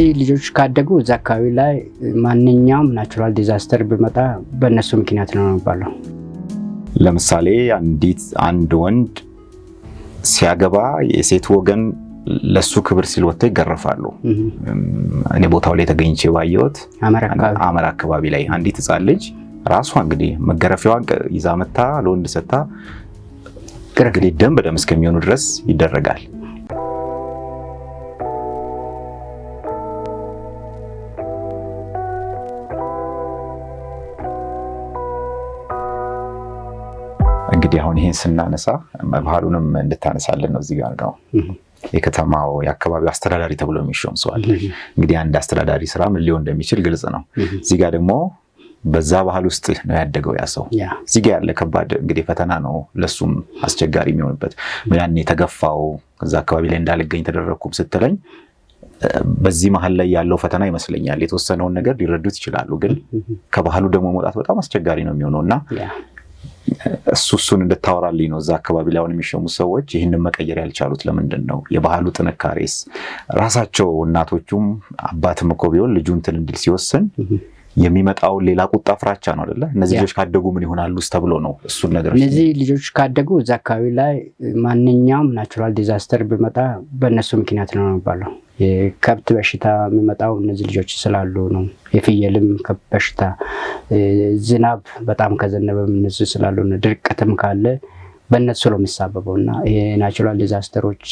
እነዚህ ልጆች ካደጉ እዛ አካባቢ ላይ ማንኛውም ናቹራል ዲዛስተር ቢመጣ በእነሱ ምክንያት ነው የሚባለው። ለምሳሌ አንድ ወንድ ሲያገባ የሴት ወገን ለሱ ክብር ሲል ወጥተው ይገረፋሉ። እኔ ቦታው ላይ ተገኝቼ ባየሁት አመራ አካባቢ ላይ አንዲት ህፃን ልጅ ራሷ እንግዲህ መገረፊያዋን ይዛ መታ ለወንድ ሰታ እንግዲህ ደም በደም እስከሚሆኑ ድረስ ይደረጋል። እንግዲህ አሁን ይሄን ስናነሳ ባህሉንም እንድታነሳለን ነው። እዚህ ጋር ነው የከተማው የአካባቢው አስተዳዳሪ ተብሎ የሚሾም ሰው አለ። እንግዲህ አንድ አስተዳዳሪ ስራ ምን ሊሆን እንደሚችል ግልጽ ነው። እዚህ ጋር ደግሞ በዛ ባህል ውስጥ ነው ያደገው ያ ሰው። እዚህ ጋር ያለ ከባድ እንግዲህ ፈተና ነው ለሱም አስቸጋሪ የሚሆንበት። ያኔ ተገፋው እዛ አካባቢ ላይ እንዳልገኝ ተደረኩም ስትለኝ በዚህ መሀል ላይ ያለው ፈተና ይመስለኛል። የተወሰነውን ነገር ሊረዱት ይችላሉ፣ ግን ከባህሉ ደግሞ መውጣት በጣም አስቸጋሪ ነው የሚሆነውና እሱን እንድታወራልኝ ነው። እዛ አካባቢ ላይ አሁን የሚሾሙ ሰዎች ይህንን መቀየር ያልቻሉት ለምንድን ነው? የባህሉ ጥንካሬስ? ራሳቸው እናቶቹም አባትም እኮ ቢሆን ልጁ እንትን እንዲል ሲወስን የሚመጣው ሌላ ቁጣ ፍራቻ ነው አይደለ? እነዚህ ልጆች ካደጉ ምን ይሆናሉስ ተብሎ ነው እሱን ነገር። እነዚህ ልጆች ካደጉ እዛ አካባቢ ላይ ማንኛውም ናቹራል ዲዛስተር ቢመጣ በእነሱ ምክንያት ነው የሚባለው። የከብት በሽታ የሚመጣው እነዚህ ልጆች ስላሉ ነው። የፍየልም ከብት በሽታ፣ ዝናብ በጣም ከዘነበም እነሱ ስላሉ ነው። ድርቀትም ካለ በእነሱ ነው የሚሳበበው እና ናቹራል ዲዛስተሮች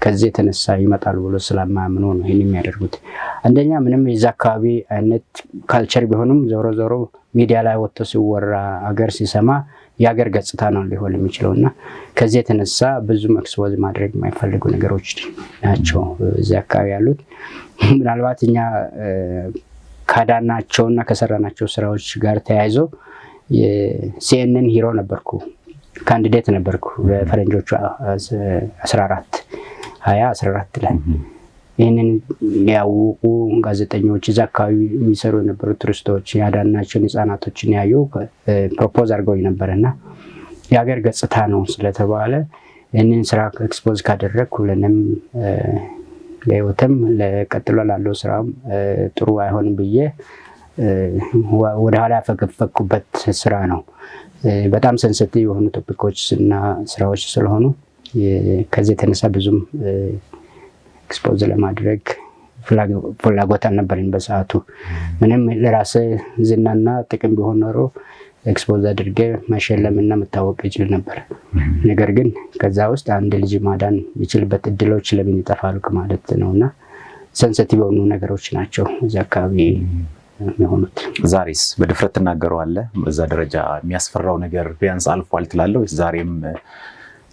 ከዚህ የተነሳ ይመጣሉ ብሎ ስለማያምኑ ነው ይህን የሚያደርጉት። አንደኛ ምንም የዛ አካባቢ አይነት ካልቸር ቢሆንም ዞሮ ዞሮ ሚዲያ ላይ ወጥቶ ሲወራ አገር ሲሰማ የሀገር ገጽታ ነው ሊሆን የሚችለው እና ከዚህ የተነሳ ብዙም ኤክስፖዝ ማድረግ የማይፈልጉ ነገሮች ናቸው እዚህ አካባቢ ያሉት። ምናልባት እኛ ካዳናቸውና ከሰራናቸው ስራዎች ጋር ተያይዞ የሲኤንኤን ሂሮ ነበርኩ፣ ካንዲዴት ነበርኩ በፈረንጆቹ 2014 ላይ። ይህንን ያወቁ ጋዜጠኞች እዛ አካባቢ የሚሰሩ የነበሩ ቱሪስቶች ያዳናቸውን ህፃናቶችን ያዩ ፕሮፖዝ አድርገው ነበርና የሀገር ገጽታ ነው ስለተባለ ይህንን ስራ ኤክስፖዝ ካደረግኩ ለንም ለህይወትም ለቀጥሎ ላለው ስራም ጥሩ አይሆንም ብዬ ወደኋላ ያፈገፈኩበት ስራ ነው። በጣም ሴንሲቲቭ የሆኑ ቶፒኮች እና ስራዎች ስለሆኑ ከዚህ የተነሳ ብዙም ኤክስፖዝ ለማድረግ ፍላጎት አልነበረኝ በሰዓቱ። ምንም ለራሴ ዝናና ጥቅም ቢሆን ኖሮ ኤክስፖዝ አድርጌ መሸለምና መታወቅ ይችል ነበር። ነገር ግን ከዛ ውስጥ አንድ ልጅ ማዳን የሚችልበት እድሎች ለምን ይጠፋሉ ማለት ነውና ሴንሲቲቭ የሆኑ ነገሮች ናቸው እዚህ አካባቢ የሚሆኑት። ዛሬስ በድፍረት ትናገረዋለህ? በዛ ደረጃ የሚያስፈራው ነገር ቢያንስ አልፏል ትላለህ? ዛሬም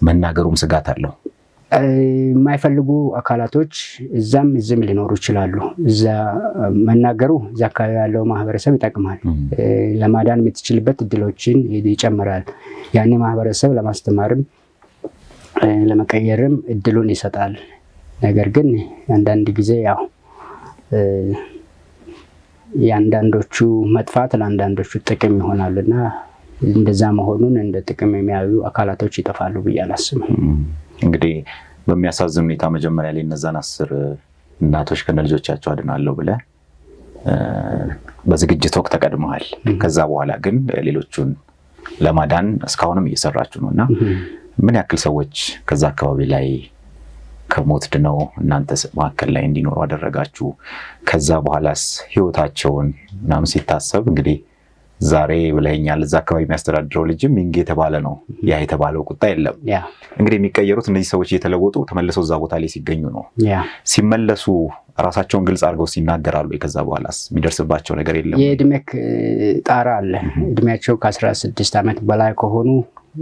መናገሩም ስጋት አለው? የማይፈልጉ አካላቶች እዛም እዚህም ሊኖሩ ይችላሉ። እዛ መናገሩ እዛ አካባቢ ያለው ማህበረሰብ ይጠቅማል፣ ለማዳን የምትችልበት እድሎችን ይጨምራል። ያኔ ማህበረሰብ ለማስተማርም ለመቀየርም እድሉን ይሰጣል። ነገር ግን አንዳንድ ጊዜ ያው የአንዳንዶቹ መጥፋት ለአንዳንዶቹ ጥቅም ይሆናልና እንደዛ መሆኑን እንደ ጥቅም የሚያዩ አካላቶች ይጠፋሉ ብዬ አላስብም። እንግዲህ በሚያሳዝን ሁኔታ መጀመሪያ ላይ እነዛን 10 እናቶች ከነልጆቻቸው አድናለሁ ብለህ በዝግጅት ወቅት ተቀድመሃል። ከዛ በኋላ ግን ሌሎቹን ለማዳን እስካሁንም እየሰራችሁ ነውና ምን ያክል ሰዎች ከዛ አካባቢ ላይ ከሞት ድነው እናንተ መካከል ላይ እንዲኖሩ አደረጋችሁ? ከዛ በኋላስ ህይወታቸውን ምናምን ሲታሰብ እንግዲህ ዛሬ ብለኛል እዛ አካባቢ የሚያስተዳድረው ልጅም ሚንጌ የተባለ ነው። ያ የተባለው ቁጣ የለም። እንግዲህ የሚቀየሩት እነዚህ ሰዎች እየተለወጡ ተመልሰው እዛ ቦታ ላይ ሲገኙ ነው። ሲመለሱ ራሳቸውን ግልጽ አድርገው ሲናገራሉ። ከዛ በኋላስ የሚደርስባቸው ነገር የለም? የእድሜ ጣራ አለ። እድሜያቸው ከ16 ዓመት በላይ ከሆኑ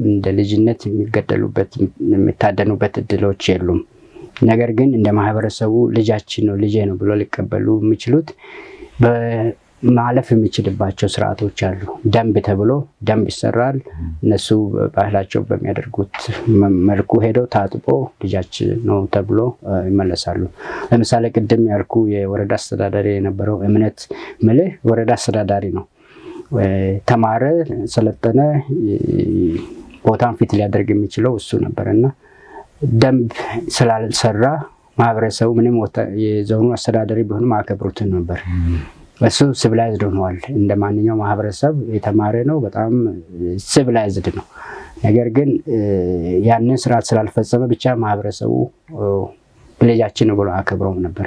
እንደ ልጅነት የሚገደሉበት የሚታደኑበት እድሎች የሉም። ነገር ግን እንደ ማህበረሰቡ ልጃችን ነው ልጄ ነው ብሎ ሊቀበሉ የሚችሉት ማለፍ የሚችልባቸው ስርዓቶች አሉ። ደንብ ተብሎ ደንብ ይሰራል። እነሱ ባህላቸው በሚያደርጉት መልኩ ሄደው ታጥቦ ልጃችን ነው ተብሎ ይመለሳሉ። ለምሳሌ ቅድም ያልኩ የወረዳ አስተዳዳሪ የነበረው እምነት ምልህ ወረዳ አስተዳዳሪ ነው። ተማረ፣ ሰለጠነ፣ ቦታን ፊት ሊያደርግ የሚችለው እሱ ነበርና ደንብ ስላልሰራ ማህበረሰቡ ምንም የዞኑ አስተዳዳሪ ቢሆንም አከብሩትን ነበር። እሱ ሲቪላይዝድ ሆኗል። እንደ ማንኛውም ማህበረሰብ የተማረ ነው፣ በጣም ሲቪላይዝድ ነው። ነገር ግን ያንን ስርዓት ስላልፈጸመ ብቻ ማህበረሰቡ ልጃችን ነው ብሎ አከብረውም ነበር።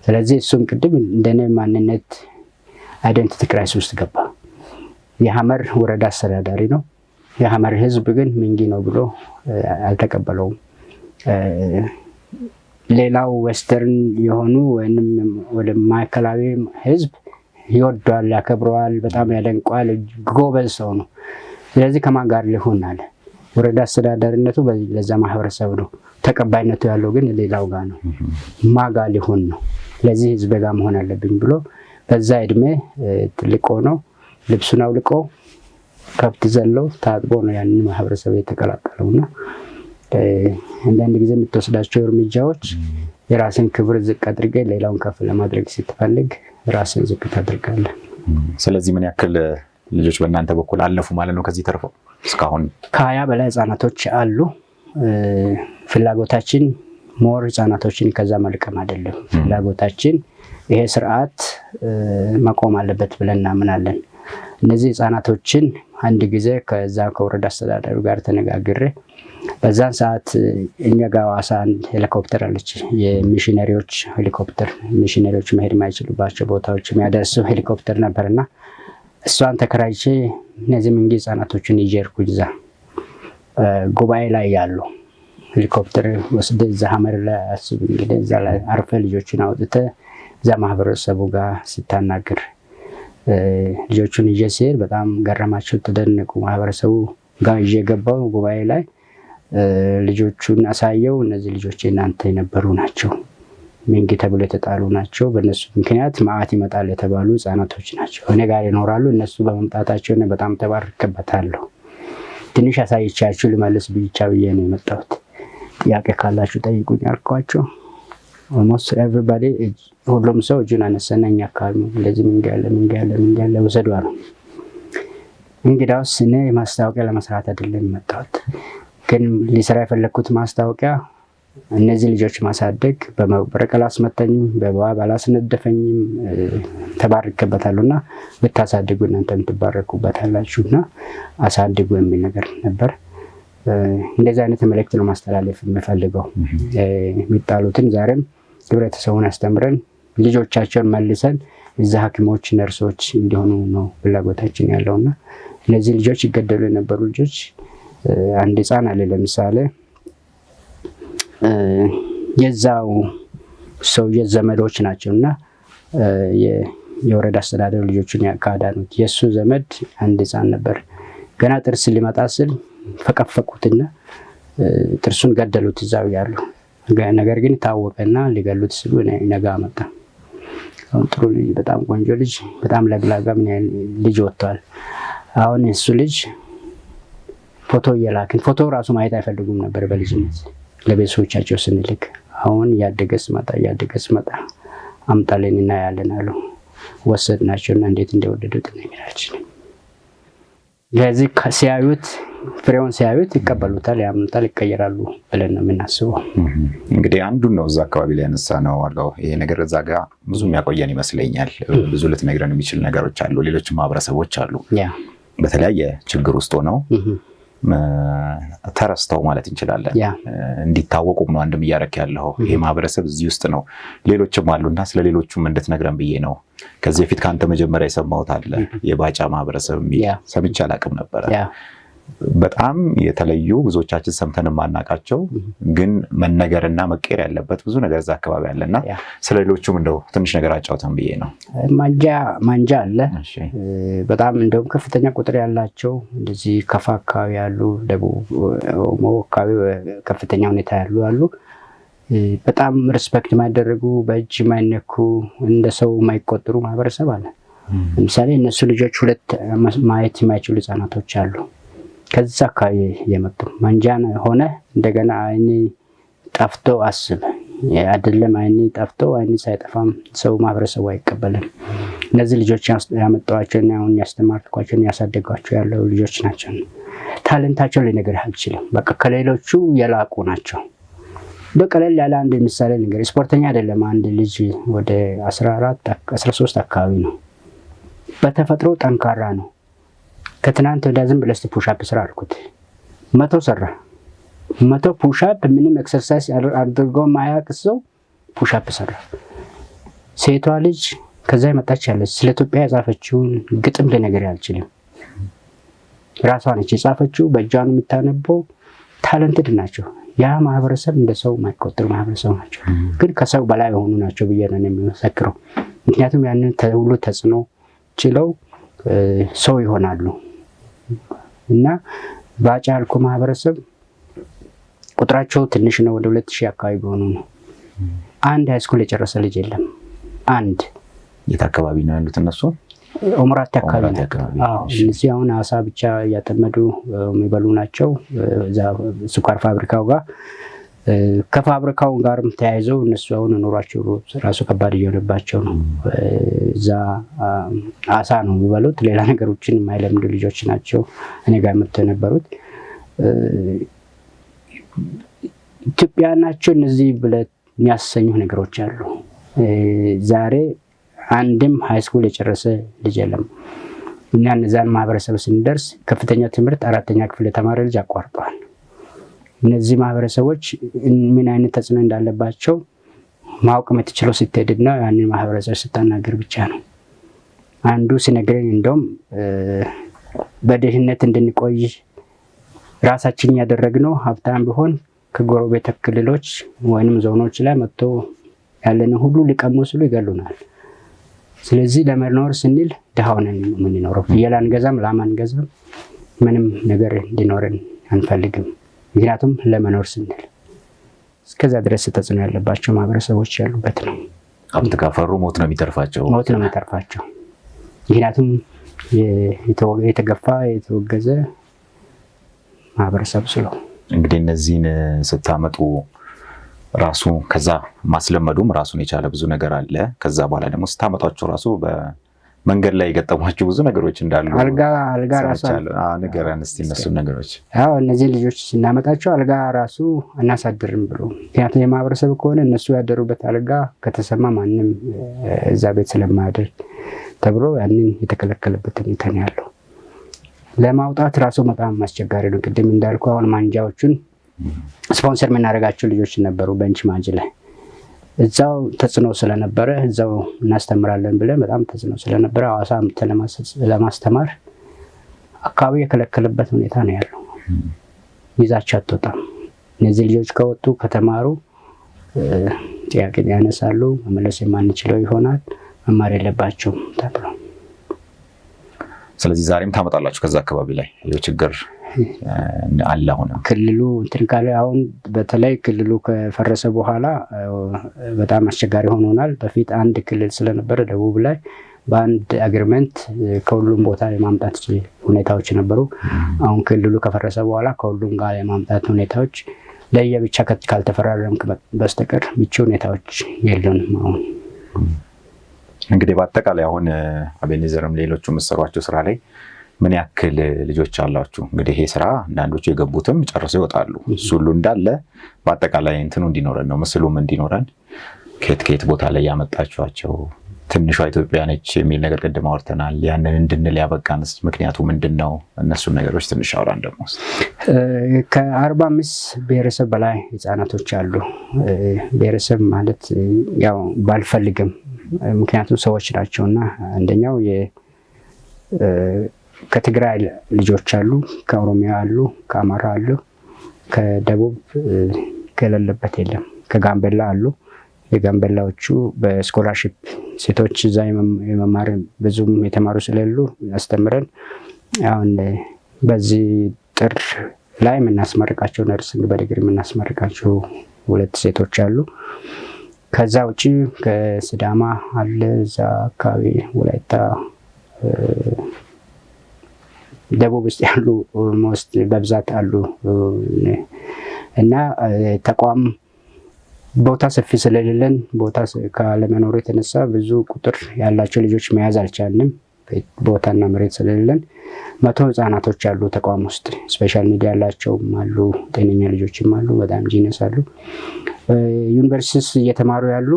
ስለዚህ እሱም ቅድም እንደኔ ማንነት አይደንቲቲ ክራይስ ውስጥ ገባ። የሐመር ወረዳ አስተዳዳሪ ነው። የሐመር ህዝብ ግን ሚንጊ ነው ብሎ አልተቀበለውም። ሌላው ዌስተርን የሆኑ ወይም ወደ ማዕከላዊ ህዝብ ይወደዋል፣ ያከብረዋል፣ በጣም ያደንቀዋል። ጎበዝ ሰው ነው። ስለዚህ ከማን ጋር ሊሆን አለ? ወረዳ አስተዳዳሪነቱ ለዛ ማህበረሰብ ነው። ተቀባይነቱ ያለው ግን ሌላው ጋር ነው። ማጋ ሊሆን ነው። ለዚህ ህዝብ ጋር መሆን አለብኝ ብሎ በዛ እድሜ ትልቅ ሆኖ ልብሱን አውልቆ ከብት ዘሎ ታጥቦ ነው ያንን ማህበረሰብ የተቀላቀለውና አንዳንድ ጊዜ የምትወስዳቸው እርምጃዎች የራስን ክብር ዝቅ አድርገህ ሌላውን ከፍ ለማድረግ ስትፈልግ ራስን ዝቅ ታደርጋለህ። ስለዚህ ምን ያክል ልጆች በእናንተ በኩል አለፉ ማለት ነው? ከዚህ ተርፈው እስካሁን ከ20 በላይ ህጻናቶች አሉ። ፍላጎታችን ሞር ህጻናቶችን ከዛ መልቀም አይደለም። ፍላጎታችን ይሄ ስርዓት መቆም አለበት ብለን እናምናለን። እነዚህ ህጻናቶችን አንድ ጊዜ ከዛ ከወረዳ አስተዳዳሪው ጋር ተነጋግሬ በዛን ሰዓት እኛ ጋር ሐዋሳ አንድ ሄሊኮፕተር አለች፣ የሚሽነሪዎች ሄሊኮፕተር፣ ሚሽነሪዎች መሄድ የማይችሉባቸው ቦታዎች የሚያደርሱ ሄሊኮፕተር ነበርና እሷን ተከራይቼ እነዚህ ሚንጊ ህጻናቶችን ይዤ ሄድኩኝ። እዛ ጉባኤ ላይ ያሉ ሄሊኮፕተር ወስደ እዛ ሐመር ላይ አስብ እንግዲህ እዛ ላይ አርፈ ልጆችን አውጥተ እዛ ማህበረሰቡ ጋር ስታናግር ልጆቹን ይዤ ሲሄድ በጣም ገረማቸው፣ ተደነቁ። ማህበረሰቡ ጋር ይዤ ገባው ጉባኤ ላይ ልጆቹን አሳየው። እነዚህ ልጆች እናንተ የነበሩ ናቸው፣ ሚንጊ ተብሎ የተጣሉ ናቸው። በእነሱ ምክንያት መዓት ይመጣል የተባሉ ህጻናቶች ናቸው። እኔ ጋር ይኖራሉ። እነሱ በመምጣታቸው እኔ በጣም ተባርከበታለሁ። ትንሽ አሳይቻችሁ ልመልስ ብቻ ብዬ ነው የመጣሁት። ጥያቄ ካላችሁ ጠይቁኝ አልኳቸው። ኦልሞስት ኤቭሪባዲ ሁሉም ሰው እጁን አነሳና እኛ አካባቢ እንደዚህ ሚንጊ ያለ ውሰዷ ነው። እንግዲያውስ እኔ ማስታወቂያ ለመስራት አይደለም የመጣሁት፣ ግን ሊሰራ የፈለግኩት ማስታወቂያ እነዚህ ልጆች ማሳደግ በመብረቅ አላስመታኝም፣ በእባብ አላስነደፈኝም፣ ተባርከበታሉና ብታሳድጉ እናንተም ትባረኩበታላችሁና አሳድጉ የሚል ነገር ነበር። እንደዚህ አይነት መልእክት ነው ማስተላለፍ የምፈልገው። የሚጣሉትን ዛሬም ህብረተሰቡን አስተምረን ልጆቻቸውን መልሰን እዛ ሐኪሞች ነርሶች እንዲሆኑ ነው ፍላጎታችን ያለውና እነዚህ ልጆች ይገደሉ የነበሩ ልጆች አንድ ህፃን አለ ለምሳሌ የዛው ሰው የዘመዶች ናቸውና የወረዳ አስተዳደር ልጆቹን ያካዳኑት የሱ ዘመድ አንድ ህፃን ነበር። ገና ጥርስ ሊመጣ ስል ፈቀፈቁትና ጥርሱን ገደሉት እዛው ያሉ። ነገር ግን ታወቀና ሊገሉት ሲሉ ነጋ መጣ። አሁን ጥሩ ልጅ፣ በጣም ቆንጆ ልጅ፣ በጣም ለግላጋ ምን ያህል ልጅ ወጥቷል። አሁን እሱ ልጅ ፎቶ እየላክን ፎቶ ራሱ ማየት አይፈልጉም ነበር በልጅነት ለቤተሰቦቻቸው ስንልክ። አሁን እያደገ ስመጣ አምጣልን እና ያለን አሉ። ወሰድናቸውና እንዴት እንደወደዱት ነገራችን። ለዚህ ሲያዩት ፍሬውን ሲያዩት ይቀበሉታል፣ ያምኑታል፣ ይቀየራሉ ብለን ነው የምናስበው። እንግዲህ አንዱን ነው እዛ አካባቢ ላይ ያነሳ ነው አለው። ይሄ ነገር እዛ ጋር ብዙ የሚያቆየን ይመስለኛል። ብዙ ልትነግረን የሚችል ነገሮች አሉ። ሌሎች ማህበረሰቦች አሉ በተለያየ ችግር ውስጥ ሆነው ተረስተው ማለት እንችላለን። እንዲታወቁም ነው አንድም እያደረክ ያለው። ይሄ ማህበረሰብ እዚህ ውስጥ ነው፣ ሌሎችም አሉና ስለ ሌሎቹም እንድትነግረን ብዬ ነው። ከዚህ በፊት ከአንተ መጀመሪያ የሰማሁት አለ የባጫ ማህበረሰብ ሰምቼ አላውቅም ነበረ። በጣም የተለዩ ብዙዎቻችን ሰምተን የማናውቃቸው ግን መነገርና መቀየር ያለበት ብዙ ነገር እዛ አካባቢ አለና ስለ ሌሎቹም እንደው ትንሽ ነገር አጫውተን ብዬ ነው። ማንጃ አለ በጣም እንደውም ከፍተኛ ቁጥር ያላቸው እንደዚህ ከፋ አካባቢ ያሉ፣ ደቡብ ኦሞ አካባቢ ከፍተኛ ሁኔታ ያሉ አሉ። በጣም ሪስፔክት የማይደረጉ በእጅ የማይነኩ እንደ ሰው የማይቆጠሩ ማህበረሰብ አለ። ለምሳሌ እነሱ ልጆች ሁለት ማየት የማይችሉ ህጻናቶች አሉ። ከዛ አካባቢ የመጡ ማንጃን ሆነ እንደገና አይኔ ጠፍቶ አስብ አይደለም አይኔ ጠፍቶ አይኔ ሳይጠፋም ሰው ማህበረሰቡ አይቀበልም። እነዚህ ልጆች ያመጣዋቸውና አሁን ያስተማርኳቸውን ያሳደጓቸው ያለው ልጆች ናቸው። ታለንታቸው ልነግርህ አልችልም። በቃ ከሌሎቹ የላቁ ናቸው። በቀለል ያለ አንድ ምሳሌ ነገር ስፖርተኛ አይደለም። አንድ ልጅ ወደ 14 13 አካባቢ ነው። በተፈጥሮ ጠንካራ ነው። ከትናንት ወዲያ ዝም ብለህ እስቲ ፑሽ አፕ ስራ አልኩት። 100 ሰራ። 100 ፑሽ አፕ ምንም ኤክሰርሳይዝ አድርጎ ማያውቅ ሰው ፑሽ አፕ ሰራ። ሴቷ ልጅ ከዛ የመጣች ያለች ስለ ኢትዮጵያ የጻፈችውን ግጥም ልነግርህ አልችልም። ራሷ ነች የጻፈችው፣ በእጇ ነው የምታነበው። ታለንትድ ናቸው። ያ ማህበረሰብ እንደ ሰው የማይቆጠር ማህበረሰብ ናቸው፣ ግን ከሰው በላይ የሆኑ ናቸው ብዬ ነው የሚመሰክረው። ምክንያቱም ያንን ሁሉ ተጽዕኖ ችለው ሰው ይሆናሉ። እና ባጫ ያልኩ ማህበረሰብ ቁጥራቸው ትንሽ ነው፣ ወደ 2000 አካባቢ ቢሆኑ ነው። አንድ ሃይስኩል የጨረሰ ልጅ የለም። አንድ የት አካባቢ ነው ያሉት እነሱ? ኦምራት አካባቢ ነው። እነዚህ አሁን አሳ ብቻ እያጠመዱ የሚበሉ ናቸው። እዛ ስኳር ፋብሪካው ጋር ከፋብሪካው ጋርም ተያይዘው እነሱ አሁን ኑሯቸው ራሱ ከባድ እየሆነባቸው ነው። እዛ አሳ ነው የሚበሉት፣ ሌላ ነገሮችን የማይለምዱ ልጆች ናቸው እኔ ጋር መጥተው የነበሩት። ኢትዮጵያ ናቸው እነዚህ ብለህ የሚያሰኙ ነገሮች አሉ። ዛሬ አንድም ሃይስኩል የጨረሰ ልጅ የለም። እኛ እነዛን ማህበረሰብ ስንደርስ ከፍተኛ ትምህርት 4ኛ ክፍል የተማረ ልጅ አቋርጠዋል። እነዚህ ማህበረሰቦች ምን አይነት ተጽዕኖ እንዳለባቸው ማወቅ የምትችለው ስትሄድና ያንን ማህበረሰብ ስታናገር ብቻ ነው። አንዱ ሲነግረኝ እንደውም በድህነት እንድንቆይ ራሳችን ያደረግነው ሀብታም ቢሆን ከጎረቤት ክልሎች ወይንም ዞኖች ላይ መጥቶ ያለንን ሁሉ ሊቀሙ ሲሉ ይገሉናል። ስለዚህ ለመኖር ስንል ድሃ ሆነን የምንኖረው። ፍየል አንገዛም፣ ላም አንገዛም፣ ምንም ነገር እንዲኖረን አንፈልግም። ምክንያቱም ለመኖር ስንል እስከዛ ድረስ ተጽዕኖ ያለባቸው ማህበረሰቦች ያሉበት ነው። ሀብት ካፈሩ ሞት ነው የሚተርፋቸው። ሞት ነው የሚተርፋቸው። ምክንያቱም የተገፋ የተወገዘ ማህበረሰብ ስለሆነ እንግዲህ እነዚህን ስታመጡ ራሱ ከዛ ማስለመዱም ራሱን የቻለ ብዙ ነገር አለ። ከዛ በኋላ ደግሞ ስታመጧቸው ራሱ በመንገድ ላይ የገጠሟቸው ብዙ ነገሮች እንዳሉ አልጋ ራሱ ንገረን እስቲ እነሱን ነገሮች። አዎ እነዚህ ልጆች ስናመጣቸው አልጋ ራሱ አናሳድርም ብሎ፣ ምክንያቱም የማህበረሰብ ከሆነ እነሱ ያደሩበት አልጋ ከተሰማ ማንም እዛ ቤት ስለማያድር ተብሎ ያንን የተከለከለበት ሁኔታ ነው ያለው። ለማውጣት ራሱ በጣም አስቸጋሪ ነው። ቅድም እንዳልኩ አሁን ማንጃዎቹን ስፖንሰር የምናደርጋቸው ልጆች ነበሩ። በንች ማጅ ላይ እዛው ተጽዕኖ ስለነበረ እዛው እናስተምራለን ብለን በጣም ተጽዕኖ ስለነበረ ሐዋሳ ለማስተማር አካባቢ የከለከለበት ሁኔታ ነው ያለው። ይዛቸው አትወጣም። እነዚህ ልጆች ከወጡ ከተማሩ ጥያቄ ያነሳሉ፣ መመለስ የማንችለው ይሆናል፣ መማር የለባቸውም ተብሎ። ስለዚህ ዛሬም ታመጣላችሁ ከዛ አካባቢ ላይ ችግር አለ። አሁንም ክልሉ እንትን ካለ አሁን በተለይ ክልሉ ከፈረሰ በኋላ በጣም አስቸጋሪ ሆኖናል። በፊት አንድ ክልል ስለነበረ ደቡብ ላይ በአንድ አግሪመንት ከሁሉም ቦታ የማምጣት ሁኔታዎች ነበሩ። አሁን ክልሉ ከፈረሰ በኋላ ከሁሉም ጋር የማምጣት ሁኔታዎች ለየብቻ ካልተፈራረምክ በስተቀር ምቹ ሁኔታዎች የሉንም። አሁን እንግዲህ በአጠቃላይ አሁን አቤኔዘርም ሌሎቹ የምትሰሯቸው ስራ ላይ ምን ያክል ልጆች አላችሁ? እንግዲህ ይሄ ስራ አንዳንዶቹ የገቡትም ጨርሰው ይወጣሉ። እሱ ሁሉ እንዳለ በአጠቃላይ እንትኑ እንዲኖረን ነው፣ ምስሉም እንዲኖረን ከየት ቦታ ላይ ያመጣችኋቸው ትንሿ ኢትዮጵያ ነች የሚል ነገር ቅድም አውርተናል። ያንን እንድንል ያበቃንስ ምክንያቱ ምንድን ነው? እነሱን ነገሮች ትንሽ አውራን። ደግሞ ከ45 ብሔረሰብ በላይ ህፃናቶች አሉ። ብሔረሰብ ማለት ያው ባልፈልግም ምክንያቱም ሰዎች ናቸውና አንደኛው ከትግራይ ልጆች አሉ፣ ከኦሮሚያ አሉ፣ ከአማራ አሉ፣ ከደቡብ ከሌለበት የለም፣ ከጋምቤላ አሉ። የጋምቤላዎቹ በስኮላርሺፕ ሴቶች እዛ የመማር ብዙም የተማሩ ስለሌሉ አስተምረን አሁን በዚህ ጥር ላይ የምናስመርቃቸው ነርሲንግ በዲግሪ የምናስመርቃቸው 2 ሴቶች አሉ። ከዛ ውጭ ከሲዳማ አለ፣ እዛ አካባቢ ወላይታ፣ ደቡብ ውስጥ ያሉ ሞስት በብዛት አሉ። እና ተቋም ቦታ ሰፊ ስለሌለን ቦታ ካለመኖሩ የተነሳ ብዙ ቁጥር ያላቸው ልጆች መያዝ አልቻልንም። ቦታና መሬት ስለሌለን 100 ህፃናቶች አሉ ተቋም ውስጥ። ስፔሻል ኒድ ያላቸውም አሉ፣ ጤነኛ ልጆችም አሉ፣ በጣም ጂነስ አሉ። ዩኒቨርሲቲስ እየተማሩ ያሉ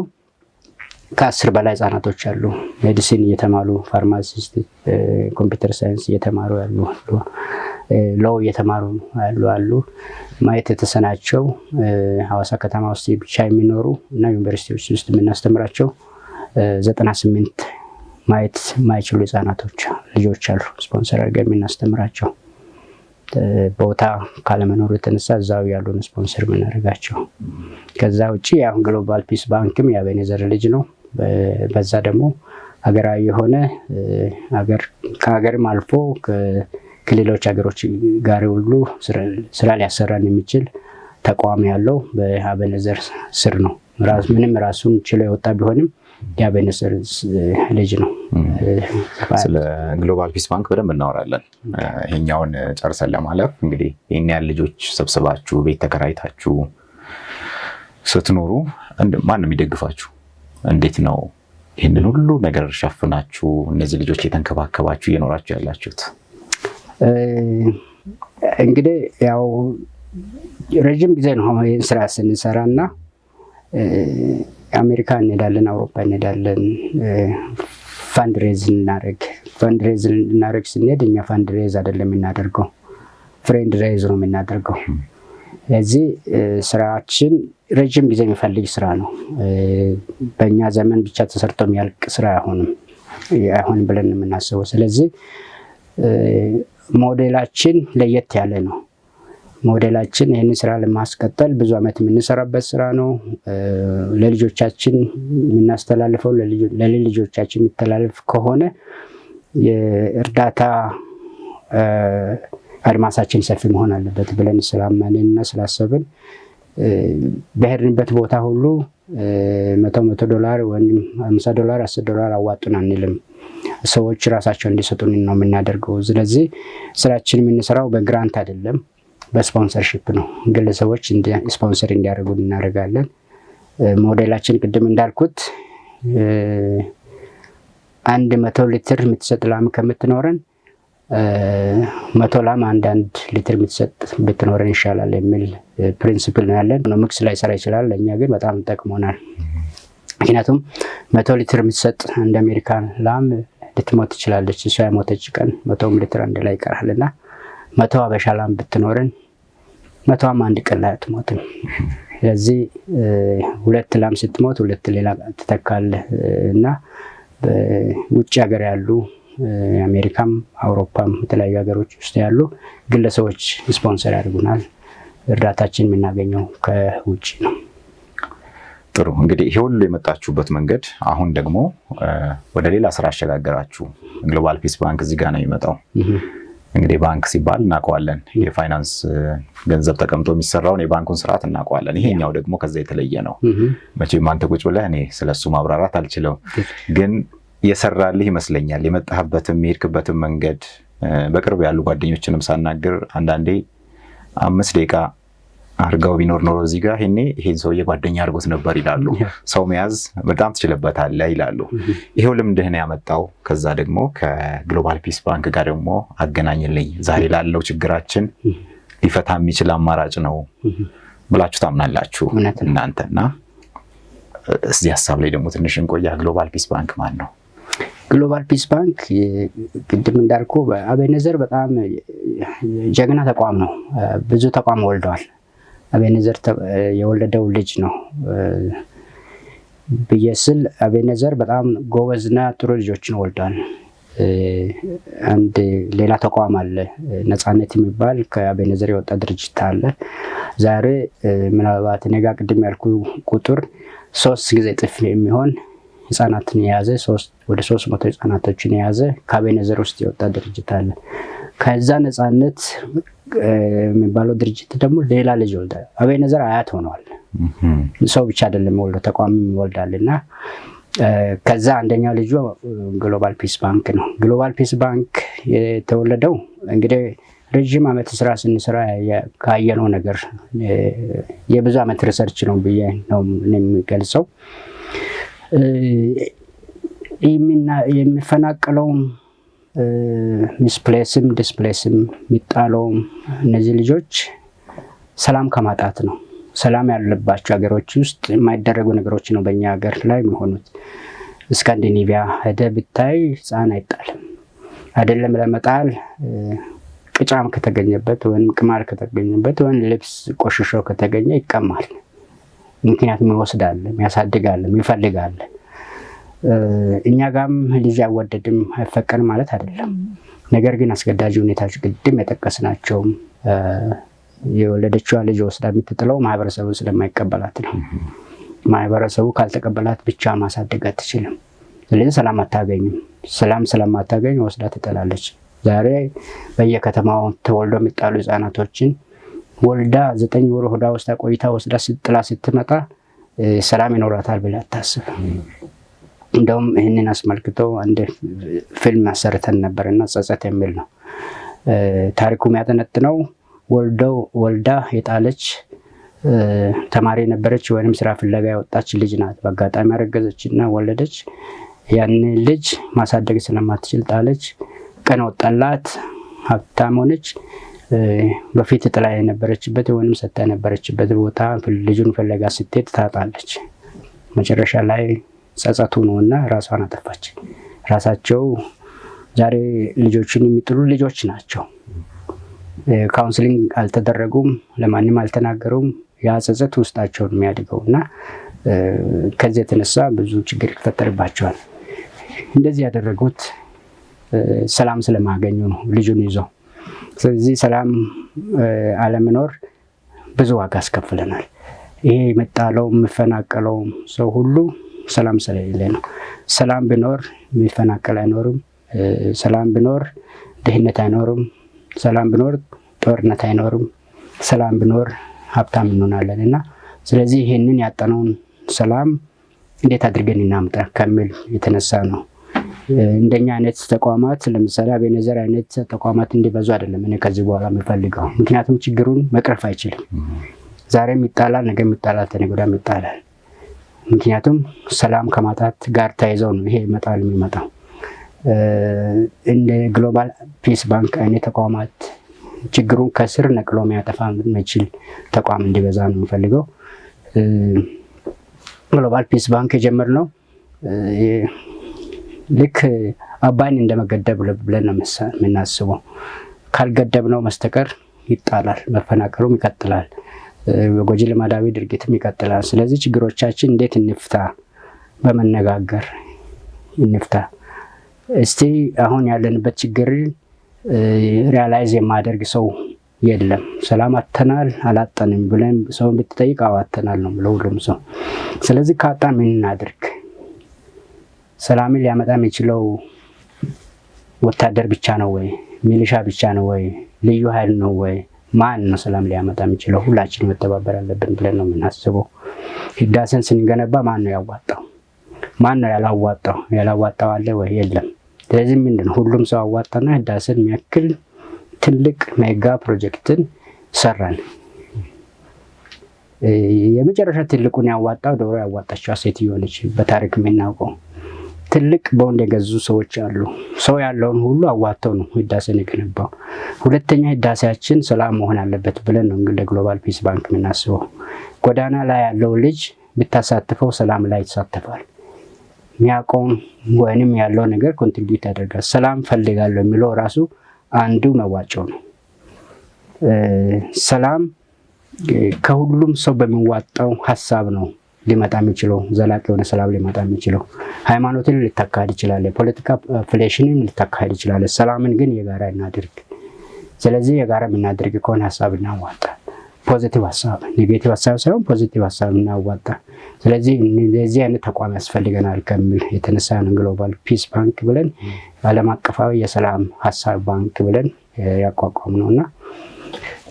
ከ10 በላይ ህጻናቶች አሉ። ሜዲሲን እየተማሩ፣ ፋርማሲስት፣ ኮምፒውተር ሳይንስ እየተማሩ ያሉ አሉ። ሎው እየተማሩ አሉ። ማየት የተሰናቸው ሐዋሳ ከተማ ውስጥ ብቻ የሚኖሩ እና ዩኒቨርሲቲዎች ውስጥ የምናስተምራቸው 98 ማየት ማይችሉ ህጻናቶች ልጆች አሉ። ስፖንሰር አድርገን የምናስተምራቸው ቦታ ካለመኖሩ የተነሳ እዛው ያሉን ስፖንሰር የምናደርጋቸው። ከዛ ውጭ አሁን ግሎባል ፒስ ባንክም የአቤኔዘር ልጅ ነው። በዛ ደግሞ ሀገራዊ የሆነ ከሀገርም አልፎ ከሌሎች ሀገሮች ጋር ሁሉ ስራ ሊያሰራን የሚችል ተቋም ያለው በአቤኔዘር ስር ነው። ምንም ራሱን ችሎ የወጣ ቢሆንም የአቤኔዘር ልጅ ነው። ስለ ግሎባል ፒስ ባንክ በደንብ እናወራለን። ይሄኛውን ጨርሰን ለማለፍ እንግዲህ ይህን ያህል ልጆች ሰብስባችሁ ቤት ተከራይታችሁ ስትኖሩ ማን ነው የሚደግፋችሁ? እንዴት ነው ይህንን ሁሉ ነገር ሸፍናችሁ እነዚህ ልጆች የተንከባከባችሁ እየኖራችሁ ያላችሁት? እንግዲህ ያው ረጅም ጊዜ ነው ይህን ስራ ስንሰራ እና አሜሪካ እንሄዳለን፣ አውሮፓ እንሄዳለን ፋንድሬዝ እናደርግ ስንሄድ እኛ ፋንድሬዝ አይደለም የምናደርገው፣ ፍሬንድ ሬዝ ነው የምናደርገው። ስለዚህ ስራችን ረጅም ጊዜ የሚፈልግ ስራ ነው። በእኛ ዘመን ብቻ ተሰርቶ የሚያልቅ ስራ አይሆንም ብለን የምናስበው። ስለዚህ ሞዴላችን ለየት ያለ ነው። ሞዴላችን ይህን ስራ ለማስቀጠል ብዙ ዓመት የምንሰራበት ስራ ነው። ለልጆቻችን የምናስተላልፈው ለልጆቻችን የሚተላለፍ ከሆነ የእርዳታ አድማሳችን ሰፊ መሆን አለበት ብለን ስላመንና ስላሰብን በሄድንበት ቦታ ሁሉ $100 ወይም $50 $10 አዋጡን አንልም። ሰዎች ራሳቸው እንዲሰጡን ነው የምናደርገው። ስለዚህ ስራችን የምንሰራው በግራንት አይደለም፣ በስፖንሰርሺፕ ነው። ግለሰቦች ስፖንሰር እንዲያደርጉን እናደርጋለን። ሞዴላችን ቅድም እንዳልኩት 100 ሊትር የምትሰጥ ላም ከምትኖረን 100 ላም 1 ሊትር የምትሰጥ ብትኖረን ይሻላል የሚል ፕሪንሲፕል ነው ያለን። ሚክስ ላይ ሰራ ይችላል፣ ለእኛ ግን በጣም ጠቅሞናል። ምክንያቱም 100 ሊትር የምትሰጥ እንደ አሜሪካን ላም ልትሞት ትችላለች። እሷ የሞተች ቀን 100 ሊትር አንድ ላይ ይቀራልና 100 አበሻ ላም ብትኖረን 100 አንድ ቀን ላይ አትሞትም። ስለዚህ 2 ላም ስትሞት 2 ሌላ ትተካለህ እና በውጭ ሀገር ያሉ አሜሪካም አውሮፓም የተለያዩ ሀገሮች ውስጥ ያሉ ግለሰቦች ስፖንሰር ያደርጉናል። እርዳታችን የምናገኘው ከውጭ ነው። ጥሩ። እንግዲህ ይሄ ሁሉ የመጣችሁበት መንገድ አሁን ደግሞ ወደ ሌላ ስራ አሸጋገራችሁ። ግሎባል ፒስ ባንክ እዚህ ጋር ነው የሚመጣው። እንግዲህ ባንክ ሲባል እናውቀዋለን፣ የፋይናንስ ገንዘብ ተቀምጦ የሚሰራውን የባንኩን ስርዓት እናውቀዋለን። ይሄኛው ደግሞ ከዛ የተለየ ነው። መቼም አንተ ቁጭ ብለህ እኔ ስለሱ ማብራራት አልችልም፣ ግን የሰራልህ ይመስለኛል። የመጣህበትም የሄድክበትም መንገድ በቅርብ ያሉ ጓደኞችንም ሳናግር አንዳንዴ 5 ደቂቃ አርጋው ቢኖር ኖሮ እዚህ ጋር ይሄን ሰውዬ ጓደኛ አድርጎት ነበር ይላሉ። ሰው መያዝ በጣም ትችልበታለህ ይላሉ። ይሄው ልምድህን ያመጣው ከዛ ደግሞ ከግሎባል ፒስ ባንክ ጋር ደግሞ አገናኝልኝ፣ ዛሬ ላለው ችግራችን ሊፈታ የሚችል አማራጭ ነው ብላችሁ ታምናላችሁ እናንተና። እዚህ ሀሳብ ላይ ደግሞ ትንሽ እንቆያ። ግሎባል ፒስ ባንክ ማን ነው? ግሎባል ፒስ ባንክ ቅድም እንዳልኩ አቤኔዘር በጣም ጀግና ተቋም ነው። ብዙ ተቋም ወልደዋል። አቤኔዘር የወለደው ልጅ ነው ብዬ ስል አቤኔዘር በጣም ጎበዝና ጥሩ ልጆችን ወልደዋል። አንድ ሌላ ተቋም አለ፣ ነፃነት የሚባል ከአቤኔዘር የወጣ ድርጅት አለ። ዛሬ ምናልባት እኔ ጋ ቅድም ያልኩ ቁጥር 3 ጊዜ እጥፍ የሚሆን ህፃናትን የያዘ ወደ 300 ህፃናቶችን የያዘ ከአቤኔዘር ውስጥ የወጣ ድርጅት አለ። ከዛ ነፃነት የሚባለው ድርጅት ደግሞ ሌላ ልጅ ወልዷል። አቤኔዘር አያት ሆነዋል። ሰው ብቻ አይደለም ወልዶ ተቋም ይወልዳል። እና ከዛ አንደኛው ልጁ ግሎባል ፒስ ባንክ ነው። ግሎባል ፒስ ባንክ የተወለደው እንግዲህ ረጅም ዓመት ስራ ስንሰራ ካየነው ነገር የብዙ ዓመት ሪሰርች ነው ብዬ ነው የሚገልጸው። የሚፈናቀለውም ሚስፕሌስም ዲስፕሌስም የሚጣለውም እነዚህ ልጆች ሰላም ከማጣት ነው። ሰላም ያለባቸው ሀገሮች ውስጥ የማይደረጉ ነገሮች ነው በእኛ ሀገር ላይ የሚሆኑት። ስካንዲኔቪያ ሄደ ብታይ ህፃን አይጣልም። አይደለም ለመጣል ቅጫም ከተገኘበት ወይም ቅማል ከተገኘበት ወይም ልብስ ቆሽሾ ከተገኘ ይቀማል። ምክንያቱም ይወስዳል፣ ያሳድጋል፣ ይፈልጋል። እኛ ጋም ልጅ አይወደድም አይፈቀድም ማለት አይደለም። ነገር ግን አስገዳጅ ሁኔታዎች ቅድም የጠቀስናቸው የወለደችዋ ልጅ ወስዳ የምትጥለው ማህበረሰቡ ስለማይቀበላት ነው። ማህበረሰቡ ካልተቀበላት ብቻ ማሳደግ አትችልም። ስለዚህ ሰላም አታገኝም። ሰላም ስለማታገኝ ወስዳ ትጥላለች። ዛሬ በየከተማው ተወልዶ የሚጣሉ ህፃናቶችን ወልዳ 9 ወር ሆዳ ውስጥ ቆይታ ወስዳ ስትጥላ ስትመጣ ሰላም ይኖራታል ብላ አታስብ። እንደውም ይህንን አስመልክቶ አንድ ፊልም አሰርተን ነበርና ጸጸት የሚል ነው። ታሪኩ የሚያጠነጥነው ወልዳ የጣለች ተማሪ ነበረች ወይም ስራ ፍለጋ የወጣች ልጅ ናት። በአጋጣሚ አረገዘችና ወለደች። ያንን ልጅ ማሳደግ ስለማትችል ጣለች። ቀን ወጣላት፣ ሀብታም ሆነች። በፊት ጥላ የነበረችበት ወይም ሰታ የነበረችበት ቦታ ልጁን ፍለጋ ስትሄድ ታጣለች። መጨረሻ ላይ ጸጸቱ ነውና ራሷን አጠፋች። ራሳቸው ዛሬ ልጆችን የሚጥሉ ልጆች ናቸው። ካውንስሊንግ አልተደረጉም፣ ለማንም አልተናገሩም። ያ ጸጸት ውስጣቸው ነው የሚያድገው እና ከዚህ የተነሳ ብዙ ችግር ይፈጠርባቸዋል። እንደዚህ ያደረጉት ሰላም ስለማገኙ ነው ልጁን ይዘው። ስለዚህ ሰላም አለመኖር ብዙ ዋጋ ያስከፍለናል። ይሄ የመጣለው የሚፈናቀለው ሰው ሁሉ ሰላም ስለሌለ ነው። ሰላም ቢኖር የሚፈናቀል አይኖርም። ሰላም ቢኖር ድህነት አይኖርም። ሰላም ቢኖር ጦርነት አይኖርም። ሰላም ቢኖር ሀብታም እንሆናለን እና ስለዚህ ይህንን ያጠነውን ሰላም እንዴት አድርገን እናምጣ ከሚል የተነሳ ነው። እንደኛ አይነት ተቋማት ለምሳሌ አቤኔዘር አይነት ተቋማት እንዲበዙ አይደለም እኔ ከዚህ በኋላ የምፈልገው። ምክንያቱም ችግሩን መቅረፍ አይችልም። ዛሬም ይጣላል፣ ነገም ይጣላል፣ ተነገ ወዲያም ይጣላል። ምክንያቱም ሰላም ከማጣት ጋር ተያይዘው ነው ይሄ ይመጣል የሚመጣው። እንደ ግሎባል ፒስ ባንክ አይነት ተቋማት ችግሩን ከስር ነቅሎ የሚያጠፋ የሚችል ተቋም እንዲበዛ ነው የምፈልገው። ግሎባል ፒስ ባንክ የጀመርነው ልክ አባይን እንደመገደብ ብለን ነው የምናስበው። ካልገደብነው መስተቀር ይጣላል፣ መፈናቀሉም ይቀጥላል፣ በጎጂ ልማዳዊ ድርጊትም ይቀጥላል። ስለዚህ ችግሮቻችን እንዴት እንፍታ? በመነጋገር እንፍታ። እስቲ አሁን ያለንበት ችግር ሪያላይዝ የማደርግ ሰው የለም። ሰላም አጥተናል አላጠንም ብለን ሰው ብትጠይቅ አዋጥተናል ነው ብለው ሁሉም ሰው። ስለዚህ ካጣ ምን እናድርግ? ሰላምን ሊያመጣ የሚችለው ወታደር ብቻ ነው ወይ? ሚሊሻ ብቻ ነው ወይ? ልዩ ኃይል ነው ወይ? ማን ነው ሰላም ሊያመጣ የሚችለው? ሁላችን መተባበር አለብን ብለን ነው የምናስበው። ህዳሴን ስንገነባ ማን ነው ያዋጣው? ማን ነው ያላዋጣው? ያላዋጣው አለ ወይ? የለም። ስለዚህ ምንድነው ሁሉም ሰው አዋጣና ህዳሴን የሚያክል ትልቅ ሜጋ ፕሮጀክትን ሰራን። የመጨረሻ ትልቁን ያዋጣው ዶሮ ያዋጣችው ሴትዮ ነች። በታሪክ የምናውቀው ትልቅ ቦንድ የገዙ ሰዎች አሉ። ሰው ያለውን ሁሉ አዋጥተው ነው ህዳሴን የገነባው። ሁለተኛ ህዳሴያችን ሰላም መሆን አለበት ብለን ነው እንግዲህ ግሎባል ፒስ ባንክ የምናስበው። ጎዳና ላይ ያለው ልጅ ብታሳትፈው ሰላም ላይ ይሳተፋል። የሚያውቀውን ወይንም ያለው ነገር ኮንትሪቢዩት ያደርጋል። ሰላም ፈልጋለሁ የሚለው ራሱ አንዱ መዋጮው ነው። ሰላም ከሁሉም ሰው በሚዋጣው ሀሳብ ነው ሊመጣ የሚችለው። ዘላቂ የሆነ ሰላም ሊመጣ የሚችለው ሃይማኖትን ሊታካሄድ ይችላል፣ ፖለቲካ አፍሌሽንን ሊታካሄድ ይችላል። ሰላምን ግን የጋራ እናድርግ። ስለዚህ የጋራ የምናድርግ ከሆነ ሀሳብ እናዋጣ። ፖዚቲቭ ሀሳብ፣ ኔጌቲቭ ሀሳብ ሳይሆን ፖዚቲቭ ሀሳብ እናዋጣ። ስለዚህ እንደዚህ አይነት ተቋም ያስፈልገናል ከሚል የተነሳ ነው ግሎባል ፒስ ባንክ ብለን ዓለም አቀፋዊ የሰላም ሀሳብ ባንክ ብለን ያቋቋም ነው እና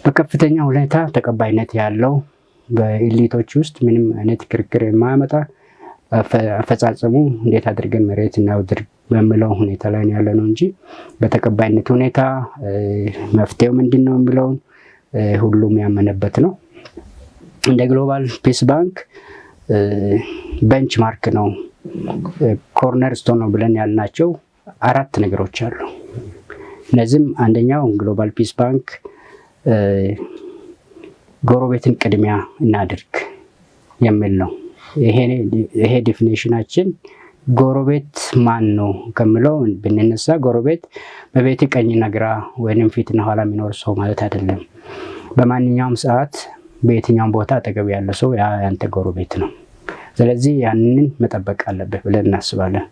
በከፍተኛ ሁኔታ ተቀባይነት ያለው በኢሊቶች ውስጥ ምንም አይነት ክርክር የማያመጣ አፈጻጸሙ እንዴት አድርገን መሬት እናውድር በሚለው ሁኔታ ላይ ያለ ነው እንጂ በተቀባይነት ሁኔታ መፍትሄው ምንድን ነው የሚለውን ሁሉም ያመነበት ነው። እንደ ግሎባል ፒስ ባንክ ቤንችማርክ ነው፣ ኮርነር ስቶን ነው ብለን ያልናቸው 4 ነገሮች አሉ። እነዚህም አንደኛው ግሎባል ፒስ ባንክ ጎረቤትን ቅድሚያ እናድርግ የሚል ነው። ይሄ ዲፊኒሽናችን ጎረቤት ማን ነው ከምለው ብንነሳ ጎረቤት በቤት ቀኝና ግራ ወይንም ፊትና ኋላ የሚኖር ሰው ማለት አይደለም። በማንኛውም ሰዓት በየትኛውም ቦታ አጠገብ ያለ ሰው ያንተ ጎረቤት ነው። ስለዚህ ያንን መጠበቅ አለብህ ብለን እናስባለን።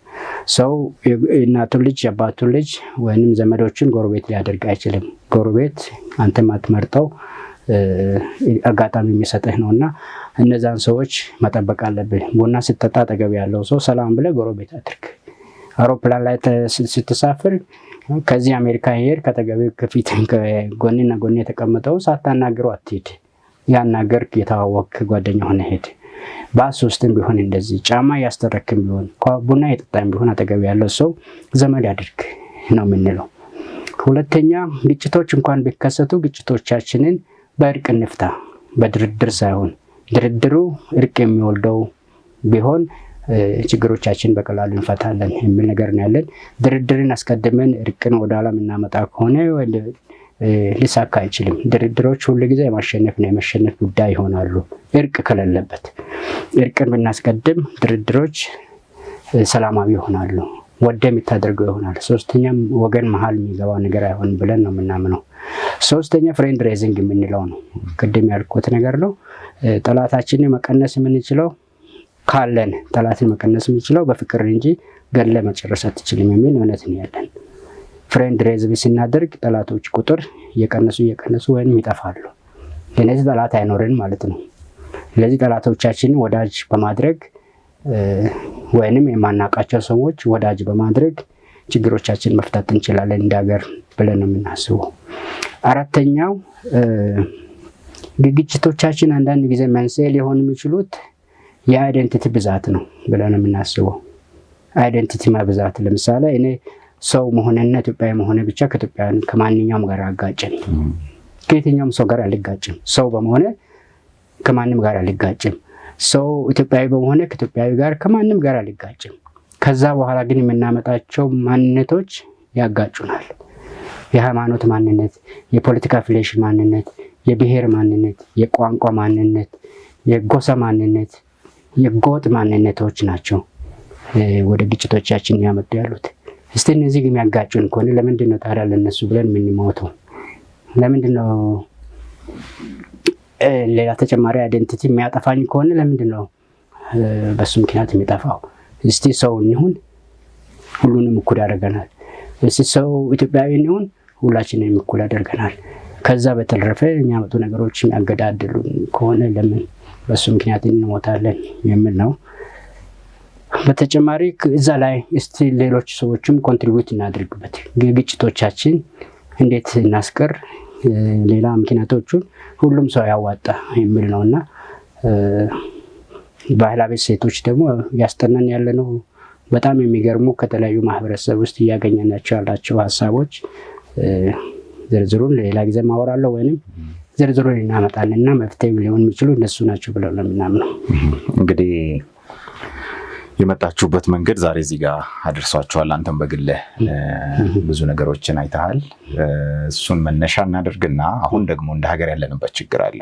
ሰው የእናቱን ልጅ የአባቱን ልጅ ወይንም ዘመዶችን ጎረቤት ሊያደርግ አይችልም። ጎረቤት አንተ ማትመርጠው አጋጣሚ የሚሰጥህ ነውና እነዛን ሰዎች መጠበቅ አለብህ። ቡና ስትጠጣ አጠገብ ያለው ሰው ሰላም ብለህ ጎረቤት አድርግ። አውሮፕላን ላይ ስትሳፍር ከዚህ አሜሪካ ሄድ ከተገቢ ከፊት ጎንና ጎን የተቀመጠው ሳታናግረው አትሄድ። ያናገርክ የተዋወቅክ ጓደኛ ሆነ ሄድ። ባስ ውስጥም ቢሆን እንደዚህ ጫማ ያስተረክም ቢሆን ቡና የጠጣም ቢሆን አጠገብ ያለው ሰው ዘመድ አድርግ ነው የምንለው። ሁለተኛ ግጭቶች እንኳን ቢከሰቱ ግጭቶቻችንን በእርቅ እንፍታ፣ በድርድር ሳይሆን ድርድሩ እርቅ የሚወልደው ቢሆን ችግሮቻችን በቀላሉ እንፈታለን የሚል ነገር ነው ያለን። ድርድርን አስቀድመን እርቅን ወደ ኋላ የምናመጣ ከሆነ ሊሳካ አይችልም። ድርድሮች ሁሉ ጊዜ የማሸነፍ ነው የመሸነፍ ጉዳይ ይሆናሉ እርቅ ከሌለበት። እርቅን ብናስቀድም ድርድሮች ሰላማዊ ይሆናሉ፣ ወደ የሚታደርገው ይሆናል። ሶስተኛም ወገን መሀል የሚገባው ነገር አይሆንም ብለን ነው የምናምነው። ሶስተኛ ፍሬንድ ሬዚንግ የምንለው ነው። ቅድም ያልኩት ነገር ነው። ጠላታችንን መቀነስ የምንችለው ካለን ጠላትን መቀነስ የምንችለው በፍቅር እንጂ ገለ መጨረስ አትችልም የሚል እምነት ነው ያለን። ፍሬንድ ሬዚንግ ስናደርግ ጠላቶች ቁጥር እየቀነሱ ወይም ይጠፋሉ። ስለዚህ ጠላት አይኖርን ማለት ነው። ስለዚህ ጠላቶቻችንን ወዳጅ በማድረግ ወይንም የማናቃቸው ሰዎች ወዳጅ በማድረግ ችግሮቻችን መፍታት እንችላለን እንደ ሀገር ብለን ነው የምናስበው። አራተኛው ግጭቶቻችን አንዳንድ ጊዜ መንስኤ ሊሆን የሚችሉት የአይደንቲቲ ብዛት ነው ብለን ነው የምናስበው። አይደንቲቲ መብዛት፣ ለምሳሌ እኔ ሰው መሆንና ኢትዮጵያዊ መሆን ብቻ ከኢትዮጵያውያን ከማንኛውም ጋር አጋጭም፣ ከየትኛውም ሰው ጋር አልጋጭም። ሰው በመሆነ ከማንም ጋር አልጋጭም። ሰው ኢትዮጵያዊ በመሆነ ከኢትዮጵያዊ ጋር ከማንም ጋር አልጋጭም። ከዛ በኋላ ግን የምናመጣቸው ማንነቶች ያጋጩናል። የሃይማኖት ማንነት፣ የፖለቲካ አፊሊዬሽን ማንነት፣ የብሔር ማንነት፣ የቋንቋ ማንነት፣ የጎሳ ማንነት፣ የጎጥ ማንነቶች ናቸው ወደ ግጭቶቻችን ያመጡ ያሉት። እስቲ እነዚህ የሚያጋጩን ከሆነ ለምንድን ነው ታዲያ ለነሱ ብለን የምንሞተው? ለምንድን ነው ሌላ ተጨማሪ አይደንቲቲ የሚያጠፋኝ ከሆነ ለምንድን ነው በሱ ምክንያት የሚጠፋው? እስቲ ሰው እንሁን፣ ሁሉንም እኩል ያደርገናል። እስቲ ሰው ኢትዮጵያዊ እንሁን፣ ሁላችንም እኩል ያደርገናል። ከዛ በተረፈ የሚያመጡ ነገሮች የሚያገዳድሉን ከሆነ ለምን በሱ ምክንያት እንሞታለን የሚል ነው። በተጨማሪ እዛ ላይ እስቲ ሌሎች ሰዎችም ኮንትሪቢዩት እናድርግበት። ግጭቶቻችን እንዴት እናስቀር፣ ሌላ ምክንያቶቹን ሁሉም ሰው ያዋጣ የሚል ነውና ባህላዊ ሴቶች ደግሞ ያስጠናን ያለ ነው። በጣም የሚገርሙ ከተለያዩ ማህበረሰብ ውስጥ እያገኘናቸው ያላቸው ሀሳቦች ዝርዝሩን ሌላ ጊዜ ማወራለሁ ወይንም ዝርዝሩን እናመጣለን እና መፍትሄ ሊሆን የሚችሉ እነሱ ናቸው ብለው ነው የምናምነው። እንግዲህ የመጣችሁበት መንገድ ዛሬ እዚህ ጋር አድርሷችኋል። አንተም በግልህ ብዙ ነገሮችን አይተሃል። እሱን መነሻ እናደርግና አሁን ደግሞ እንደ ሀገር ያለንበት ችግር አለ፣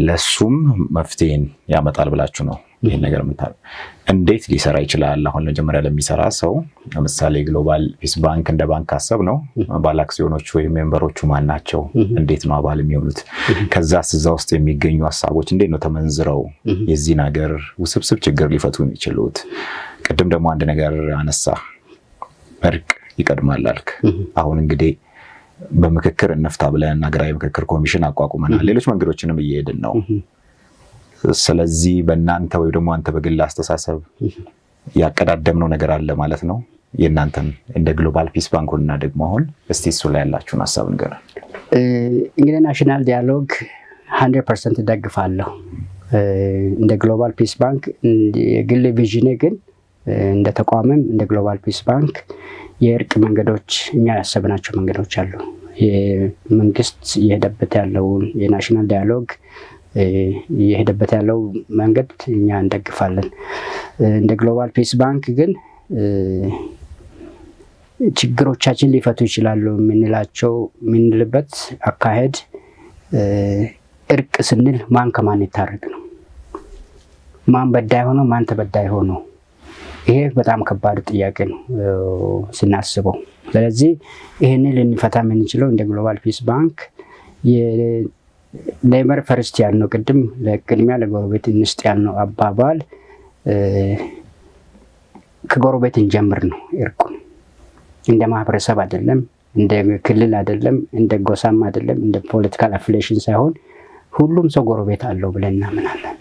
ለሱም መፍትሄን ያመጣል ብላችሁ ነው ይህን ነገር የምታደርጉት። እንዴት ሊሰራ ይችላል? አሁን መጀመሪያ ለሚሰራ ሰው ለምሳሌ ግሎባል ፒስ ባንክ እንደ ባንክ ካሰብ ነው ባለ አክሲዮኖች ወይም ሜምበሮቹ ማን ናቸው? እንዴት ነው አባል የሚሆኑት? ከዛስ እዛ ውስጥ የሚገኙ ሀሳቦች እንዴት ነው ተመንዝረው የዚህን ሀገር ውስብስብ ችግር ሊፈቱ የሚችሉት? ቅድም ደግሞ አንድ ነገር አነሳ፣ እርቅ ይቀድማል አልክ። አሁን እንግዲህ በምክክር እንፍታ ብለን ሀገራዊ ምክክር ኮሚሽን አቋቁመናል። ሌሎች መንገዶችንም እየሄድን ነው። ስለዚህ በእናንተ ወይ ደግሞ አንተ በግል አስተሳሰብ ያቀዳደምነው ነገር አለ ማለት ነው የእናንተን እንደ ግሎባል ፒስ ባንክ እና ደግሞ አሁን እስቲ እሱ ላይ ያላችሁን ሀሳብ ንገረን። እንግዲህ ናሽናል ዳያሎግ 100% ደግፋለሁ። እንደ ግሎባል ፒስ ባንክ የግል ቪዥኔ ግን እንደ ተቋምም እንደ ግሎባል ፒስ ባንክ የእርቅ መንገዶች እኛ ያሰብናቸው መንገዶች አሉ። የመንግስት የሄደበት ያለውን የናሽናል ዳያሎግ የሄደበት ያለው መንገድ እኛ እንደግፋለን። እንደ ግሎባል ፒስ ባንክ ግን ችግሮቻችን ሊፈቱ ይችላሉ የምንላቸው የምንልበት አካሄድ እርቅ ስንል ማን ከማን ይታረቅ ነው? ማን በዳይ ሆኖ ማን ተበዳይ ሆኖ? ይሄ በጣም ከባድ ጥያቄ ነው ስናስበው። ስለዚህ ይህንን ልንፈታ የምንችለው እንደ ግሎባል ፒስ ባንክ ኔቨር ፈርስት ያልነው ቅድም ለቅድሚያ ለጎረቤት እንስጥ ያልነው አባባል ከጎረቤት እንጀምር ነው። እርቁን እንደ ማህበረሰብ አይደለም፣ እንደ ክልል አይደለም፣ እንደ ጎሳም አይደለም፣ እንደ ፖለቲካል አፊሊዬሽን ሳይሆን ሁሉም ሰው ጎረቤት አለው ብለን እናምናለን።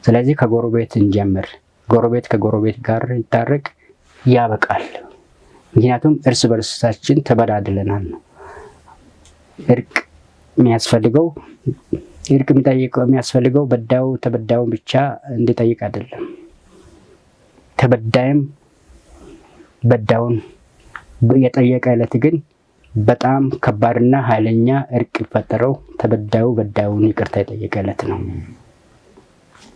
ስለዚህ ከጎረቤት እንጀምር። ጎረቤት ከጎረቤት ጋር ይታረቅ፣ ያበቃል። ምክንያቱም እርስ በርሳችን ተበዳድለናል ነው። እርቅ የሚያስፈልገው በዳዩ ተበዳዩን ብቻ እንዲጠይቅ አይደለም። ተበዳይም በዳዩን የጠየቀ ዕለት ግን በጣም ከባድና ኃይለኛ እርቅ ይፈጠረው ተበዳዩ በዳዩን ይቅርታ የጠየቀ ዕለት ነው።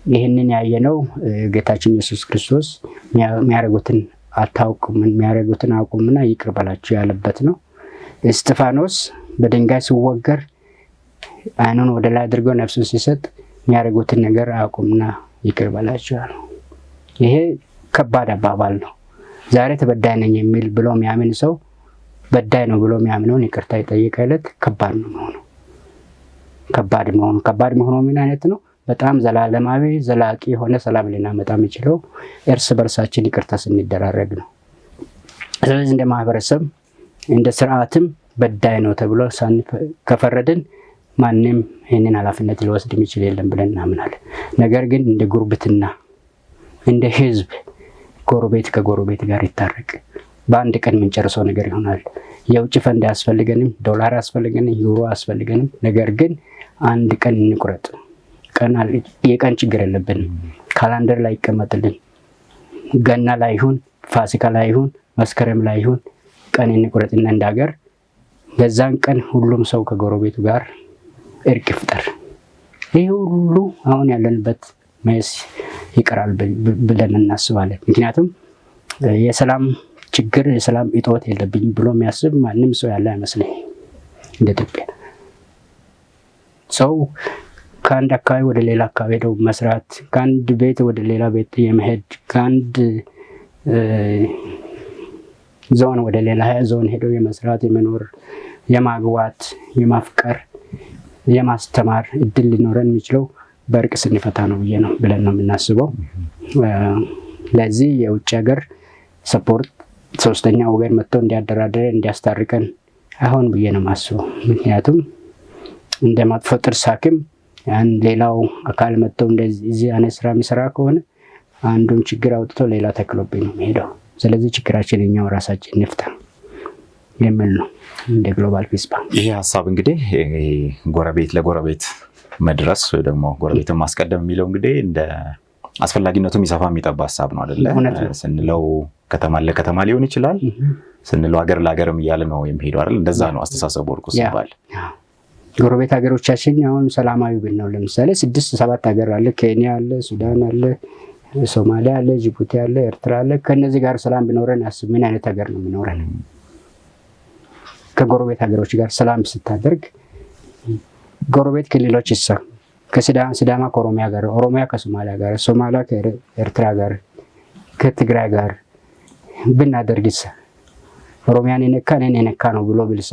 ይህንን ያየነው ጌታችን ኢየሱስ ክርስቶስ የሚያደርጉትን አታውቁም የሚያደርጉትን አውቁምና ይቅር በላችሁ ያለበት ነው። እስጢፋኖስ በድንጋይ ሲወገር ዓይኑን ወደ ላይ አድርጎ ነፍሱን ሲሰጥ የሚያደርጉትን ነገር አውቁምና ይቅር በላችሁ ያለው። ይሄ ከባድ አባባል ነው። ዛሬ ተበዳይ ነኝ የሚል ብሎ የሚያምን ሰው በዳይ ነው ብሎ የሚያምነውን ይቅርታ የጠየቀ ዕለት ከባድ ነው የሚሆነው። ከባድ መሆኑ ምን አይነት ነው? በጣም ዘላለማዊ ዘላቂ የሆነ ሰላም ልናመጣ የሚችለው እርስ በርሳችን ይቅርታ ስንደራረግ ነው። ስለዚህ እንደ ማህበረሰብ እንደ ስርዓትም በዳይ ነው ተብሎ ከፈረድን ማንም ይህንን ኃላፊነት ሊወስድ የሚችል የለም ብለን እናምናለን። ነገር ግን እንደ ጉርብትና እንደ ህዝብ ጎረቤት ከጎረቤት ጋር ይታረቅ። በአንድ ቀን የምንጨርሰው ነገር ይሆናል። የውጭ ፈንድ አያስፈልገንም፣ ዶላር አያስፈልገንም፣ ዩሮ አያስፈልገንም። ነገር ግን አንድ ቀን እንቁረጥ። የቀን ችግር የለብንም። ካላንደር ላይ ይቀመጥልን። ገና ላይ ይሁን ፋሲካ ላይ ይሁን መስከረም ላይ ይሁን ቀን እንቁረጥና እንደ ሀገር በዛን ቀን ሁሉም ሰው ከጎረቤቱ ጋር እርቅ ይፍጠር። ይህ ሁሉ አሁን ያለንበት መስ ይቀራል ብለን እናስባለን። ምክንያቱም የሰላም ችግር የሰላም እጦት የለብኝም ብሎ የሚያስብ ማንም ሰው ያለ አይመስለኝ። እንደ ኢትዮጵያ ሰው ከአንድ አካባቢ ወደ ሌላ አካባቢ ሄደው መስራት፣ ከአንድ ቤት ወደ ሌላ ቤት የመሄድ፣ ከአንድ ዞን ወደ ሌላ ዞን ሄደው የመስራት፣ የመኖር፣ የማግባት፣ የማፍቀር፣ የማስተማር እድል ሊኖረን የሚችለው በእርቅ ስንፈታ ነው ብለን ነው የምናስበው። ለዚህ የውጭ ሀገር ሰፖርት ሶስተኛ ወገን መጥቶ እንዲያደራድረን እንዲያስታርቀን አሁን ብዬ ነው የማስበው። ምክንያቱም እንደ መጥፎ ጥርስ ሐኪም ሌላው አካል መጥቶ እንደዚህ አይነት ስራ የሚሰራ ከሆነ አንዱን ችግር አውጥቶ ሌላ ተክሎብኝ ነው የሚሄደው። ስለዚህ ችግራችን እኛው ራሳችን እንፍታ የሚል ነው እንደ ግሎባል ፒስ ባንክ። ይሄ ሀሳብ እንግዲህ ጎረቤት ለጎረቤት መድረስ ወይ ደግሞ ጎረቤትን ማስቀደም የሚለው እንግዲህ እንደ አስፈላጊነቱ የሚሰፋ የሚጠባ ሀሳብ ነው አይደለ? ስንለው ከተማ ለከተማ ሊሆን ይችላል፣ ስንለው ሀገር ለሀገርም እያለ ነው የሚሄደው አይደል? እንደዛ ነው አስተሳሰቡ እርቁ ሲባል። ጎረቤት ሀገሮቻችን አሁን ሰላማዊ ብን ነው። ለምሳሌ 6-7 ሀገር አለ። ኬንያ አለ፣ ሱዳን አለ፣ ሶማሊያ አለ፣ ጅቡቲ አለ፣ ኤርትራ አለ። ከነዚህ ጋር ሰላም ቢኖረን አስብ ምን አይነት ሀገር ነው የሚኖረን? ከጎረቤት ሀገሮች ጋር ሰላም ስታደርግ ጎረቤት ክልሎች ይሳ ከሲዳማ ከኦሮሚያ ጋር፣ ኦሮሚያ ከሶማሊያ ጋር፣ ሶማሊያ ከኤርትራ ጋር፣ ከትግራይ ጋር ብናደርግስ ኦሮሚያን የነካ እኔን የነካ ነው ብሎ ቢልስ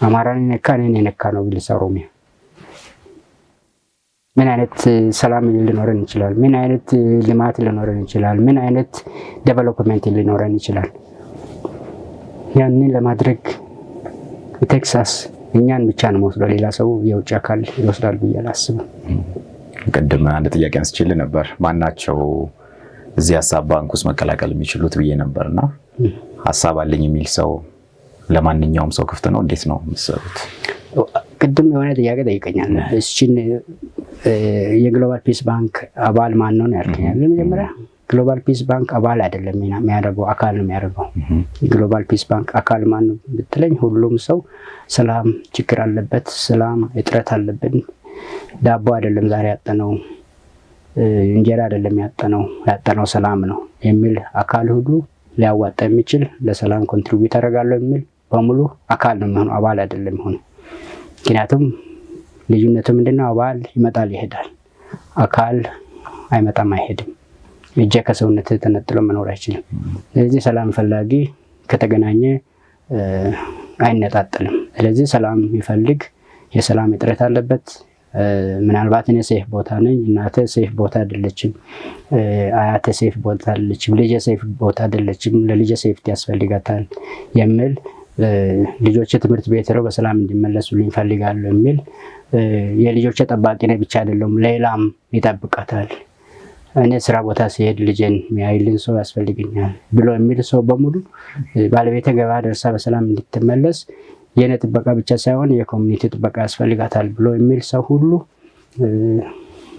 አማራን የነካ እኔን የነካ ነው ቢልስ ኦሮሚያ ምን አይነት ሰላም ሊኖረን ይችላል? ምን አይነት ልማት ሊኖረን ይችላል? ምን አይነት ዴቨሎፕመንት ሊኖረን ይችላል? ያንን ለማድረግ ቴክሳስ እኛን ብቻ ነው ወስዶ ሌላ ሰው የውጭ አካል ይወስዳል ብዬ አላስብም። ቅድም አንድ ጥያቄ አንስቼልህ ነበር፣ ማናቸው እዚህ ሀሳብ ባንክ ውስጥ መቀላቀል የሚችሉት ብዬ ነበርና ሀሳብ አለኝ የሚል ሰው ለማንኛውም ሰው ክፍት ነው? እንዴት ነው የምትሰሩት? ቅድም የሆነ ጥያቄ ጠይቀኛል። እሺን የግሎባል ፒስ ባንክ አባል ማን ነው ያልከኛል። መጀመሪያ ግሎባል ፒስ ባንክ አባል አይደለም የሚያደርገው፣ አካል ነው የሚያደርገው። ግሎባል ፒስ ባንክ አካል ማን ነው ብትለኝ፣ ሁሉም ሰው ሰላም ችግር አለበት፣ ሰላም እጥረት አለብን፣ ዳቦ አይደለም ዛሬ ያጠነው፣ እንጀራ አይደለም ያጠነው ሰላም ነው የሚል አካል ሁሉ ሊያዋጣ የሚችል ለሰላም ኮንትሪቢዩት አደርጋለሁ የሚል በሙሉ አካል ነው የሚሆነው፣ አባል አይደለም የሚሆነው። ምክንያቱም ልዩነቱ ምንድነው? አባል ይመጣል ይሄዳል፣ አካል አይመጣም አይሄድም። እጄ ከሰውነት ተነጥሎ መኖር አይችልም። ስለዚህ ሰላም ፈላጊ ከተገናኘ አይነጣጠልም። ስለዚህ ሰላም ይፈልግ የሰላም እጥረት አለበት። ምናልባት እኔ ሴፍ ቦታ ነኝ፣ እናቴ ሴፍ ቦታ አይደለችም፣ አያቴ ሴፍ ቦታ አይደለችም፣ ልጄ ሴፍ ቦታ አይደለችም፣ ለልጄ ሴፍቲ ያስፈልጋታል የሚል ልጆች ትምህርት ቤት ሄደው በሰላም እንዲመለሱልኝ እፈልጋለሁ የሚል የልጆች ጠባቂ ነኝ ብቻ አይደለም፣ ሌላም ይጠብቃታል። እኔ ስራ ቦታ ሲሄድ ልጄን የሚያይልኝ ሰው ያስፈልገኛል ብሎ የሚል ሰው በሙሉ ባለቤቴ ገበያ ደርሳ በሰላም እንድትመለስ የኔ ጥበቃ ብቻ ሳይሆን የኮሚኒቲ ጥበቃ ያስፈልጋታል ብሎ የሚል ሰው ሁሉ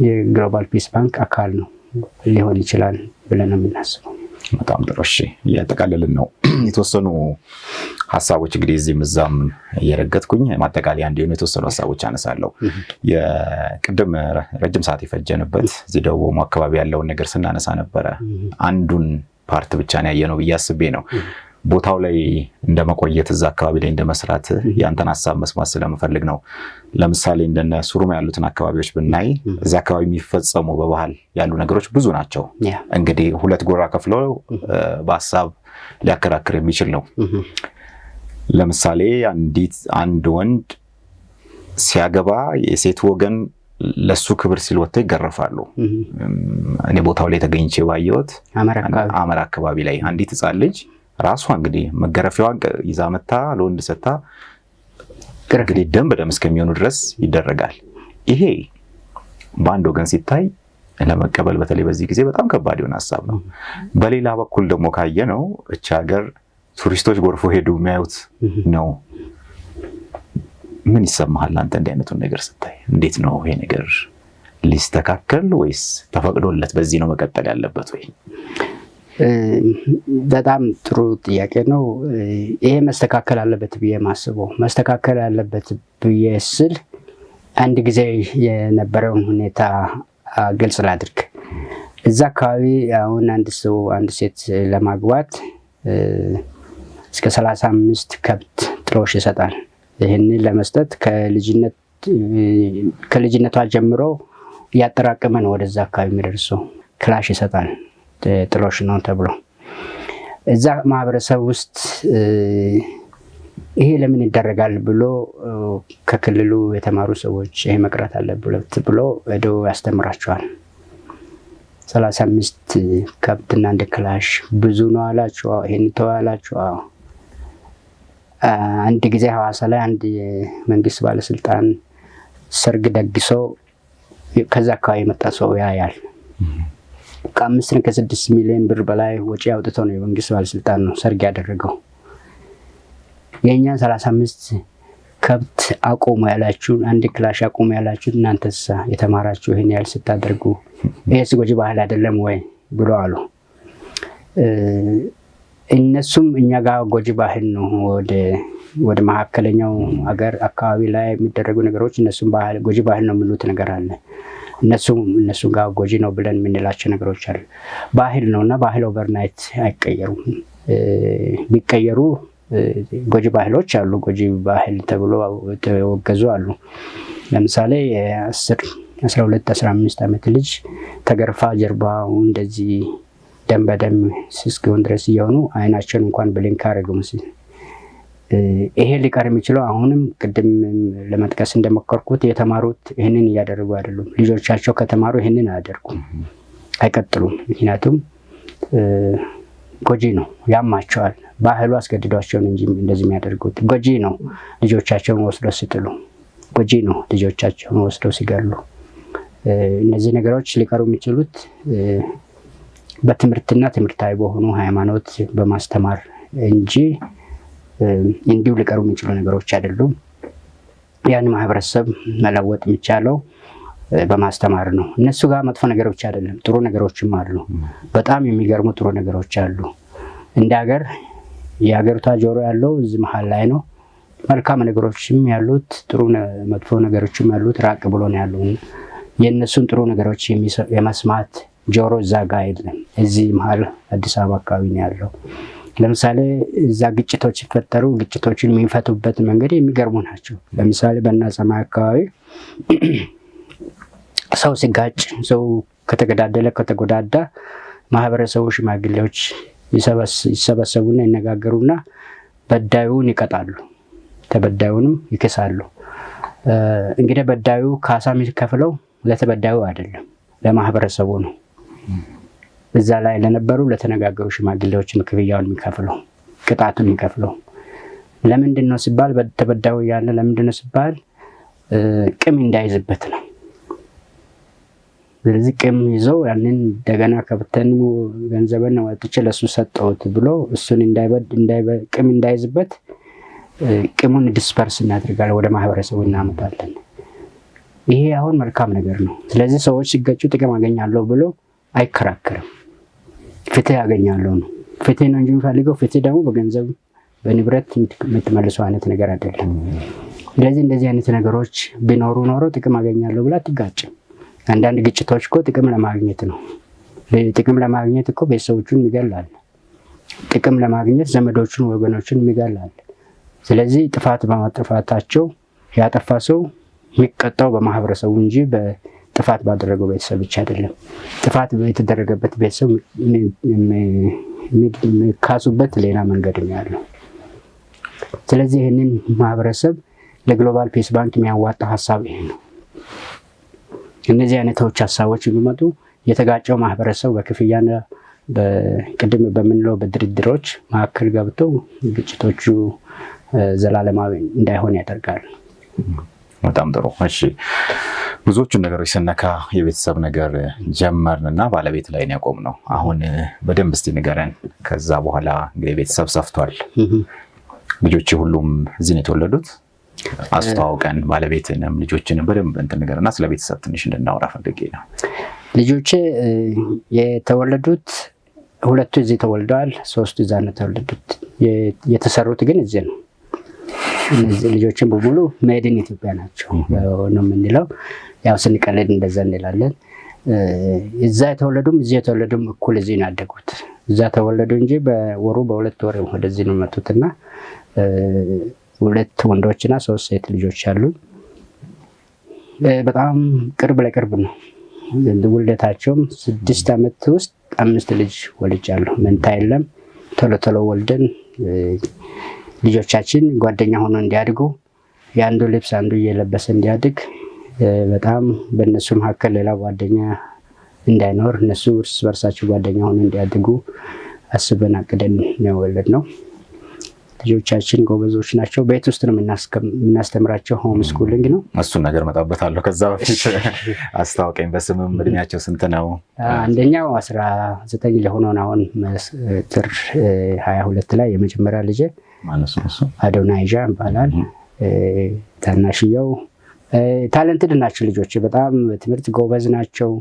የግሎባል ፒስ ባንክ አካል ነው ሊሆን ይችላል ብለን የምናስበው። በጣም ጥሩ። እሺ እያጠቃለልን ነው። የተወሰኑ ሀሳቦች እንግዲህ እዚህም እዛም እየረገጥኩኝ ማጠቃለያ እንዲሆኑ የተወሰኑ ሀሳቦች አነሳለሁ። የቅድም ረጅም ሰዓት የፈጀንበት እዚህ ደቡብ አካባቢ ያለውን ነገር ስናነሳ ነበረ። አንዱን ፓርት ብቻ ነው ያየነው ብዬ አስቤ ነው። ቦታው ላይ እንደመቆየት እዛ አካባቢ ላይ እንደመስራት ያንተን ሀሳብ መስማት ስለምፈልግ ነው። ለምሳሌ እንደነ ሱሩማ ያሉትን አካባቢዎች ብናይ እዛ አካባቢ የሚፈጸሙ በባህል ያሉ ነገሮች ብዙ ናቸው። እንግዲህ ሁለት ጎራ ከፍሎ በሀሳብ ሊያከራክር የሚችል ነው። ለምሳሌ አንድ ወንድ ሲያገባ የሴት ወገን ለሱ ክብር ሲል ወጥተው ይገረፋሉ። እኔ ቦታው ላይ ተገኝቼ ባየሁት አመራ አካባቢ ላይ አንዲት ህፃን ልጅ ራሷ እንግዲህ መገረፊያዋን ይዛ መታ ለወንድ ሰታ እንግዲህ ደም በደም እስከሚሆኑ ድረስ ይደረጋል። ይሄ በአንድ ወገን ሲታይ ለመቀበል በተለይ በዚህ ጊዜ በጣም ከባድ የሆነ ሀሳብ ነው። በሌላ በኩል ደግሞ ካየነው እቺ ሀገር ቱሪስቶች ጎርፎ ሄዱ የሚያዩት ነው። ምን ይሰማሃል አንተ እንዲህ አይነቱን ነገር ስታይ? እንዴት ነው ይሄ ነገር ሊስተካከል ወይስ ተፈቅዶለት በዚህ ነው መቀጠል ያለበት ወይ? በጣም ጥሩ ጥያቄ ነው። ይሄ መስተካከል አለበት ብዬ ማስበው መስተካከል አለበት ብዬ ስል አንድ ጊዜ የነበረውን ሁኔታ ግልጽ ላድርግ። እዛ አካባቢ አሁን አንድ ሴት ለማግባት እስከ 35 ከብት ጥሎሽ ይሰጣል። ይህንን ለመስጠት ከልጅነቷ ጀምሮ እያጠራቀመ ነው ወደዛ አካባቢ የሚደርሰው። ክላሽ ይሰጣል ጥሎሽ ነው ተብሎ እዛ ማህበረሰብ ውስጥ ይሄ ለምን ይደረጋል ብሎ ከክልሉ የተማሩ ሰዎች ይሄ መቅረት አለበት ብሎ ሄዶ ያስተምራቸዋል። 35 ከብትና አንድ ክላሽ ብዙ ነው አላችሁ። ይሄን ተዋላችሁ። አንድ ጊዜ ሐዋሳ ላይ አንድ መንግስት ባለስልጣን ሰርግ ደግሶ ከዛ አካባቢ የመጣ ሰው ያያል። ከ5 እስከ 6 ሚሊዮን ብር በላይ ወጪ አውጥተው ነው የመንግስት ባለስልጣን ነው ሰርግ ያደረገው። የኛ 35 ከብት አቆሙ ያላችሁ አንድ ክላሽ አቆሙ ያላችሁ እናንተስ የተማራችሁ ይሄን ያህል ስታደርጉ ይሄስ ጎጂ ባህል አይደለም ወይ ብሎ አሉ። እነሱም እኛ ጋር ጎጂ ባህል ነው ወደ መካከለኛው ሀገር አካባቢ ላይ የሚደረጉ ነገሮች እነሱም ጎጂ ባህል ነው የሚሉት ነገር አለ። እነሱ ጋር ጎጂ ነው ብለን የምንላቸው ነገሮች አሉ። ባህል ነውና ባህል ኦቨርናይት አይቀየሩም። ቢቀየሩ ጎጂ ባህሎች አሉ። ጎጂ ባህል ተብሎ ተወገዙ አሉ። ለምሳሌ 10 12 15 ዓመት ልጅ ተገርፋ ጀርባው እንደዚህ ደም በደም እስኪሆን ድረስ እየሆኑ አይናቸውን እንኳን ብሊንክ አደረጉም። ይሄ ሊቀር የሚችለው አሁንም ቅድም ለመጥቀስ እንደሞከርኩት የተማሩት ይህንን እያደረጉ አይደሉም። ልጆቻቸው ከተማሩ ይህንን አያደርጉም፣ አይቀጥሉም። ምክንያቱም ጎጂ ነው፣ ያማቸዋል። ባህሉ አስገድዷቸውን እንጂ እንደዚህ የሚያደርጉት ጎጂ ነው። ልጆቻቸውን ወስደው ሲጥሉ፣ ጎጂ ነው ልጆቻቸውን ወስደው ሲገሉ። እነዚህ ነገሮች ሊቀሩ የሚችሉት በትምህርትና ትምህርታዊ በሆኑ ሃይማኖት በማስተማር እንጂ እንዲሁ ሊቀሩ የሚችሉ ነገሮች አይደሉም። ያን ማህበረሰብ መለወጥ የሚቻለው በማስተማር ነው። እነሱ ጋር መጥፎ ነገሮች አይደለም፣ ጥሩ ነገሮችም አሉ። በጣም የሚገርሙ ጥሩ ነገሮች አሉ። እንደ ሀገር የሀገሪቷ ጆሮ ያለው እዚህ መሀል ላይ ነው። መልካም ነገሮችም ያሉት ጥሩ መጥፎ ነገሮችም ያሉት ራቅ ብሎ ነው ያለው። የእነሱን ጥሩ ነገሮች የመስማት ጆሮ እዛ ጋር የለም። እዚህ መሀል አዲስ አበባ አካባቢ ነው ያለው። ለምሳሌ እዛ ግጭቶች ሲፈጠሩ ግጭቶችን የሚፈቱበት መንገድ የሚገርሙ ናቸው። ለምሳሌ በእናጸማይ አካባቢ ሰው ሲጋጭ፣ ሰው ከተጎዳዳ ማህበረሰቡ ሽማግሌዎች ይሰበሰቡና ይነጋገሩና በዳዩን ይቀጣሉ፣ ተበዳዩንም ይክሳሉ። እንግዲህ በዳዩ ካሳ የሚከፍለው ለተበዳዩ አይደለም፣ ለማህበረሰቡ ነው። እዛ ላይ ለነበሩ ለተነጋገሩ ሽማግሌዎች ክፍያውን የሚከፍለው ቅጣቱን የሚከፍለው ለምንድን ነው ሲባል ተበዳዩ ያለ ለምንድን ነው ሲባል ቅም እንዳይዝበት ነው። ስለዚህ ቅም ይዘው ያንን እንደገና ከብተን ገንዘብን ወጥቼ ለሱ ሰጠሁት ብሎ እሱን ቅም እንዳይዝበት ቅሙን ዲስፐርስ እናደርጋለን፣ ወደ ማህበረሰቡ እናመጣለን። ይሄ አሁን መልካም ነገር ነው። ስለዚህ ሰዎች ሲገጩ ጥቅም አገኛለሁ ብሎ አይከራከርም። ፍትህ ያገኛለሁ ነው። ፍትህ ነው እንጂ የሚፈልገው ፍትህ ደግሞ በገንዘብ በንብረት የምትመልሰው አይነት ነገር አይደለም። ስለዚህ እንደዚህ አይነት ነገሮች ቢኖሩ ኖሮ ጥቅም አገኛለሁ ብላ አትጋጭም። አንዳንድ ግጭቶች እኮ ጥቅም ለማግኘት ነው። ጥቅም ለማግኘት እኮ ቤተሰቦቹን ይገላል። ጥቅም ለማግኘት ዘመዶቹን፣ ወገኖቹን ይገላል። ስለዚህ ጥፋት በማጥፋታቸው ያጠፋ ሰው የሚቀጣው በማህበረሰቡ እንጂ በጥፋት ባደረገው ቤተሰብ ብቻ አይደለም። ጥፋት የተደረገበት ቤተሰብ የሚካሱበት ሌላ መንገድ ነው ያለው። ስለዚህ ይህንን ማህበረሰብ ለግሎባል ፒስ ባንክ የሚያዋጣ ሀሳብ ይሄ ነው። እነዚህ አይነቶች ሀሳቦች የሚመጡ የተጋጨው ማህበረሰብ በክፍያና ቅድም በምንለው በድርድሮች መካከል ገብተው ግጭቶቹ ዘላለማዊ እንዳይሆን ያደርጋል። በጣም ጥሩ። እሺ፣ ብዙዎቹን ነገሮች ስነካ የቤተሰብ ነገር ጀመርንና ባለቤት ላይ ነው ያቆምነው። አሁን በደንብ እስቲ ንገረን። ከዛ በኋላ እንግዲህ ቤተሰብ ሰፍቷል። ልጆች ሁሉም እዚህ ነው የተወለዱት? አስተዋውቀን፣ ባለቤትንም ልጆችንም በደንብ እንትን ንገረና ስለ ቤተሰብ ትንሽ እንድናወራ ፈልጌ ነው። ልጆቼ የተወለዱት ሁለቱ እዚህ ተወልደዋል፣ ሶስቱ እዛ ነው የተወለዱት። የተሰሩት ግን እዚህ ነው። እነዚህ ልጆችን በሙሉ ሜድን ኢትዮጵያ ናቸው ነው የምንለው። ያው ስንቀልድ እንደዛ እንላለን። እዛ የተወለዱም እዚህ የተወለዱም እኩል እዚህ ነው ያደጉት። እዛ ተወለዱ እንጂ በወሩ በሁለት ወር ወደዚህ ነው መጡትና ሁለት ወንዶችና 3 ሴት ልጆች አሉ። በጣም ቅርብ ለቅርብ ነው ውልደታቸውም። 6 ዓመት ውስጥ 5 ልጅ ወልጃለሁ። መንታ የለም። ቶሎ ቶሎ ወልደን ልጆቻችን ጓደኛ ሆኖ እንዲያድጉ የአንዱ ልብስ አንዱ እየለበሰ እንዲያድግ በጣም በእነሱ መካከል ሌላ ጓደኛ እንዳይኖር እነሱ እርስ በርሳቸው ጓደኛ ሆኖ እንዲያድጉ አስበን አቅደን ነው የወለድነው። ልጆቻችን ጎበዞች ናቸው። ቤት ውስጥ ነው የምናስተምራቸው። ሆም ስኩሊንግ ነው። እሱን ነገር መጣበታለሁ። ከዛ በፊት አስታውቀኝ። በስምም እድሜያቸው ስንት ነው? አንደኛው 19 ለሆነው አሁን ጥር 22 ላይ የመጀመሪያ ልጅ አዶናይዣ ይባላል። ታናሽየው ታለንትድ ናቸው ልጆች፣ በጣም ትምህርት ጎበዝ ናቸው።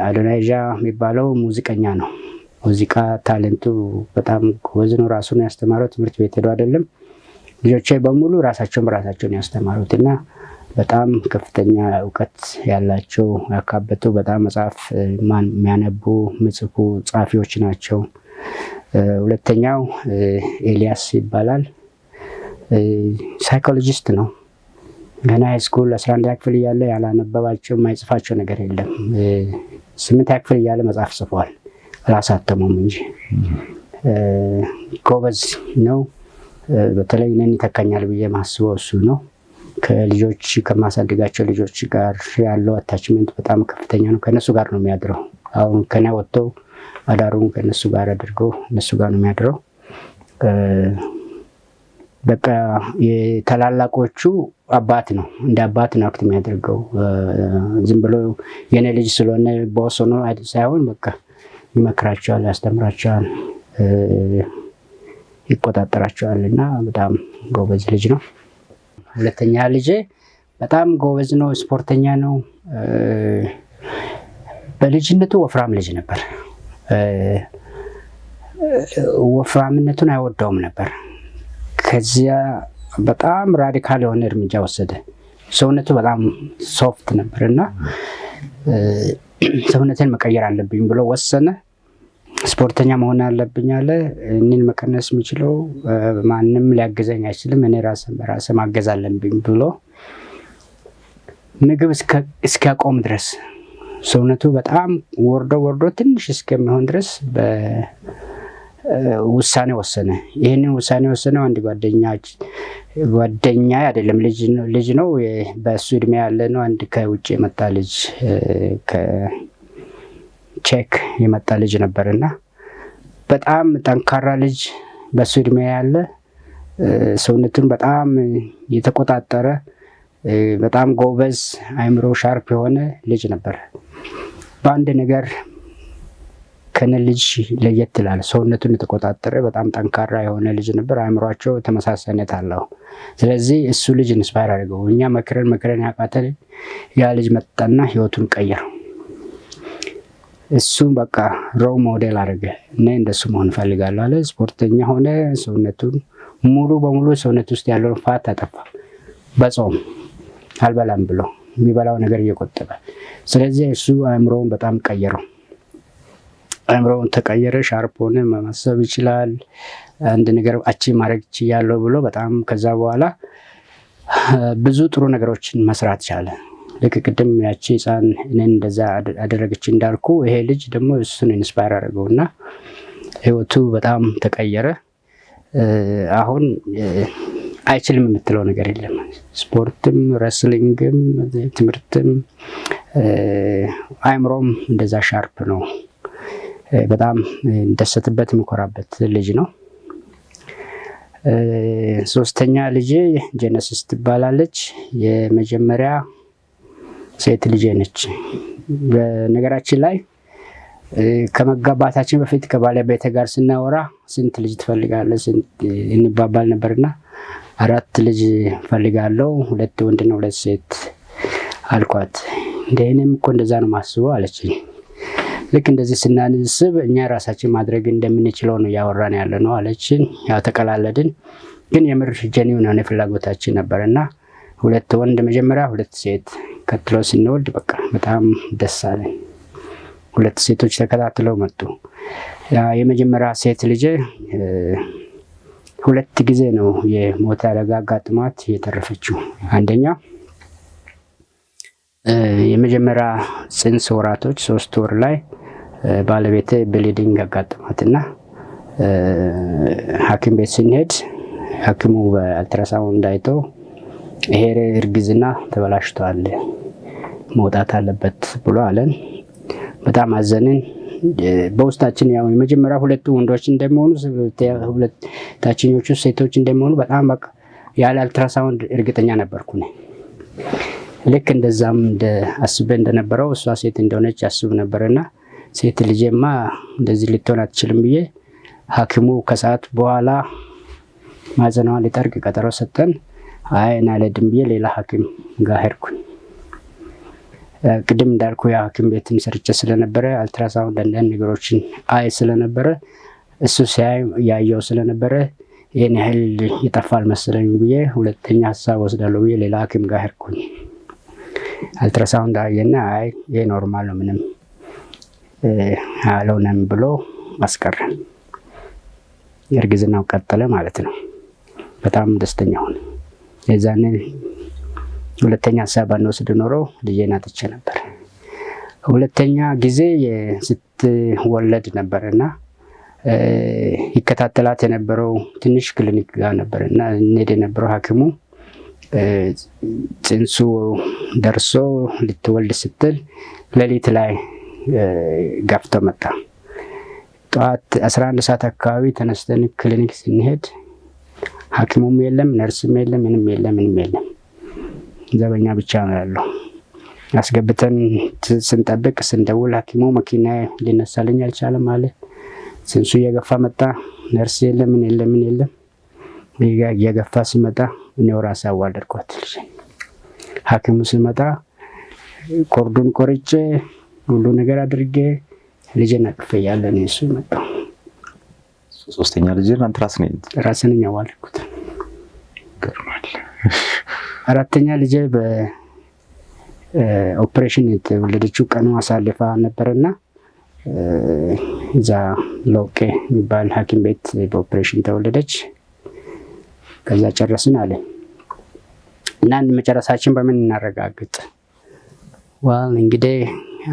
አዶናይዣ የሚባለው ሙዚቀኛ ነው። ሙዚቃ ታለንቱ በጣም ጎበዝ ነው። ራሱን ያስተማረው ትምህርት ቤት ሄዶ አይደለም። ልጆቼ በሙሉ ራሳቸውን ያስተማሩት እና በጣም ከፍተኛ እውቀት ያላቸው ያካበቱ፣ በጣም መጽሐፍ የሚያነቡ የሚጽፉ ጸሐፊዎች ናቸው። ሁለተኛው ኤልያስ ይባላል። ሳይኮሎጂስት ነው። ገና ሃይስኩል 11ኛ ክፍል እያለ ያላነበባቸው የማይጽፋቸው ነገር የለም። 8ኛ ክፍል እያለ መጽሐፍ ጽፏል። አላሳተሙም እንጂ ጎበዝ ነው። በተለይ እኔን ይተካኛል ብዬ ማስበው እሱ ነው። ከልጆች ከማሳደጋቸው ልጆች ጋር ያለው አታችመንት በጣም ከፍተኛ ነው። ከነሱ ጋር ነው የሚያድረው። አሁን ከኔ ወጥቶ አዳሩን ከነሱ ጋር አድርገው እነሱ ጋር ነው የሚያድረው። በቃ የታላላቆቹ አባት ነው። እንደ አባት ነው አክት የሚያደርገው። ዝም ብሎ የኔ ልጅ ስለሆነ ቦስ ሆኖ ሳይሆን በቃ ይመክራቸዋል፣ ያስተምራቸዋል፣ ይቆጣጠራቸዋል እና በጣም ጎበዝ ልጅ ነው። ሁለተኛ ልጄ በጣም ጎበዝ ነው፣ ስፖርተኛ ነው። በልጅነቱ ወፍራም ልጅ ነበር። ወፍራምነቱን አይወደውም ነበር። ከዚያ በጣም ራዲካል የሆነ እርምጃ ወሰደ። ሰውነቱ በጣም ሶፍት ነበር እና ሰውነትን መቀየር አለብኝ ብሎ ወሰነ። ስፖርተኛ መሆን አለብኝ አለ። እኔን መቀነስ የሚችለው ማንም ሊያግዘኝ አይችልም፣ እኔ ራሴ ማገዝ አለብኝ ብሎ ምግብ እስኪያቆም ድረስ ሰውነቱ በጣም ወርዶ ትንሽ እስከሚሆን ድረስ ውሳኔ ወሰነ። ይህንን ውሳኔ ወሰነው አንድ ጓደኛ አይደለም፣ ልጅ ነው፣ በእሱ እድሜ ያለ ነው። አንድ ከውጭ የመጣ ልጅ ከቼክ የመጣ ልጅ ነበርና በጣም ጠንካራ ልጅ፣ በእሱ እድሜ ያለ ሰውነቱን በጣም የተቆጣጠረ በጣም ጎበዝ፣ አእምሮ ሻርፕ የሆነ ልጅ ነበር። በአንድ ነገር ከነ ልጅ ለየት ይላል። ሰውነቱን የተቆጣጠረ በጣም ጠንካራ የሆነ ልጅ ነበር። አእምሯቸው ተመሳሳይነት አለው። ስለዚህ እሱ ልጅ ኢንስፓየር አድርገው እኛ መክረን ያቃተን ያ ልጅ መጣና ህይወቱን ቀየረው። እሱም በቃ ሮል ሞዴል አድርገ እኔ እንደሱ መሆን እፈልጋለሁ አለ። ስፖርተኛ ሆነ። ሰውነቱን ሙሉ በሙሉ ሰውነት ውስጥ ያለውን ፋት አጠፋ። በጾም አልበላም ብሎ የሚበላው ነገር እየቆጠበ። ስለዚህ እሱ አእምሮውን በጣም ቀየረው። አእምሮውን ተቀየረ። ሻርፕ ሆነ። ማሰብ ይችላል። አንድ ነገር አቺቭ ማድረግ ይችላል ብሎ በጣም ከዛ በኋላ ብዙ ጥሩ ነገሮችን መስራት ቻለ። ልክ ቅድም ያቺ ህፃን እኔን እንደዛ አደረገች እንዳልኩ ይሄ ልጅ ደግሞ እሱን ኢንስፓየር አደረገውና ህይወቱ በጣም ተቀየረ። አሁን አይችልም የምትለው ነገር የለም። ስፖርትም፣ ረስሊንግም፣ ትምህርትም፣ አእምሮም እንደዛ ሻርፕ ነው። በጣም እንደሰትበት የሚኮራበት ልጅ ነው። ሶስተኛ ልጄ ጄነሲስ ትባላለች። የመጀመሪያ ሴት ልጄ ነች። በነገራችን ላይ ከመጋባታችን በፊት ከባለቤቴ ጋር ስናወራ ስንት ልጅ ትፈልጋለህ እንባባል ነበርና 4 ልጅ ፈልጋለሁ፣ 2 ወንድና 2 ሴት አልኳት። እኔም እኮ እንደዛ ነው ማስበው አለችኝ። ልክ እንደዚህ ስናስብ እኛ ራሳችን ማድረግ እንደምንችለው ነው ያወራን ያለ ነው አለችን። ያው ተቀላለድን፣ ግን የምር ጀኒውን የሆነ ፍላጎታችን ነበርና 2 ወንድ መጀመሪያ 2 ሴት ቀጥሎ ስንወልድ በቃ በጣም ደስ አለን። 2 ሴቶች ተከታትለው መጡ። የመጀመሪያ ሴት ልጅ 2 ጊዜ ነው የሞት አደጋ አጋጥሟት የተረፈችው። አንደኛ የመጀመሪያ ጽንስ ወራቶች 3 ወር ላይ ባለቤቴ ብሊዲንግ አጋጥሟትና ሐኪም ቤት ስንሄድ ሐኪሙ በአልትራሳውንድ አይቶ ይሄ እርግዝና ተበላሽቷል መውጣት አለበት ብሎ አለን። በጣም አዘንን። በውስጣችን ያው የመጀመሪያ 2 ወንዶች እንደሚሆኑ 2 ታችኞቹ ሴቶች እንደሚሆኑ በጣም በቃ ያለ አልትራሳውንድ እርግጠኛ ነበርኩ ነኝ። ልክ እንደዛም አስቤ እንደነበረው እሷ ሴት እንደሆነች አስብ ነበርና ሴት ልጄማ እንደዚህ ልትሆን አትችልም ብዬ ሐኪሙ ከሰዓት በኋላ ማዘናዋን ሊጠርቅ ቀጠሮ ሰጠን። አይ እና ለድም ብዬ ሌላ ሐኪም ጋር ሄድኩኝ። ቅድም እንዳልኩ የሐኪም ቤትም ሰርቼ ስለነበረ አልትራሳውንድ አንዳንድ ነገሮችን አይ ስለነበረ እሱ ሲያይ ያየው ስለነበረ ይሄን ያህል ይጠፋል መሰለኝ ብዬ ሁለተኛ ሀሳብ ወስዳለሁ ብዬ ሌላ ሐኪም ጋር ሄድኩኝ። አልትራሳውንድ አየና አይ ይሄ ኖርማል ነው ምንም አልሆነም ብሎ አስቀረን። እርግዝናው ቀጠለ ማለት ነው። በጣም ደስተኛ ሆነ። የዛኔ ሁለተኛ ሀሳብ አንወስድ ኖሮ ልጄን አጥቼ ነበር። ሁለተኛ ጊዜ ስትወለድ ነበርና ይከታተላት የነበረው ትንሽ ክሊኒክ ጋር ነበርና እንሄድ የነበረው ሐኪሙ ጽንሱ ደርሶ ልትወልድ ስትል ሌሊት ላይ ጋፍቶ መጣ። ጠዋት 11 ሰዓት አካባቢ ተነስተን ክሊኒክ ስንሄድ ሐኪሙም የለም፣ ነርስም የለም፣ ምንም የለም። ዘበኛ ብቻ ነው ያለው። አስገብተን ስንጠብቅ ስንደውል ሐኪሙ መኪና ሊነሳልኝ አልቻለም አለ። ጽንሱ እየገፋ መጣ። ነርስ የለም፣ ምን የለም። እየገፋ ሲመጣ እኔው ራሴ አዋለድኳት ልጅ። ሐኪሙ ሲመጣ ኮርዱን ቆርጬ ሁሉ ነገር አድርጌ ልጄን አቅፌ ያለ ነው እሱ መጣው። ሶስተኛ ልጅን አንተ ራስን ያዋለድኩት ገርማል። አራተኛ ልጄ በኦፕሬሽን የተወለደችው ቀኑ አሳልፋ ነበርና እዛ ሎቄ የሚባል ሐኪም ቤት በኦፕሬሽን ተወለደች። ከዛ ጨረስን አለ እና መጨረሳችን በምን እናረጋግጥ? ዋል እንግዲህ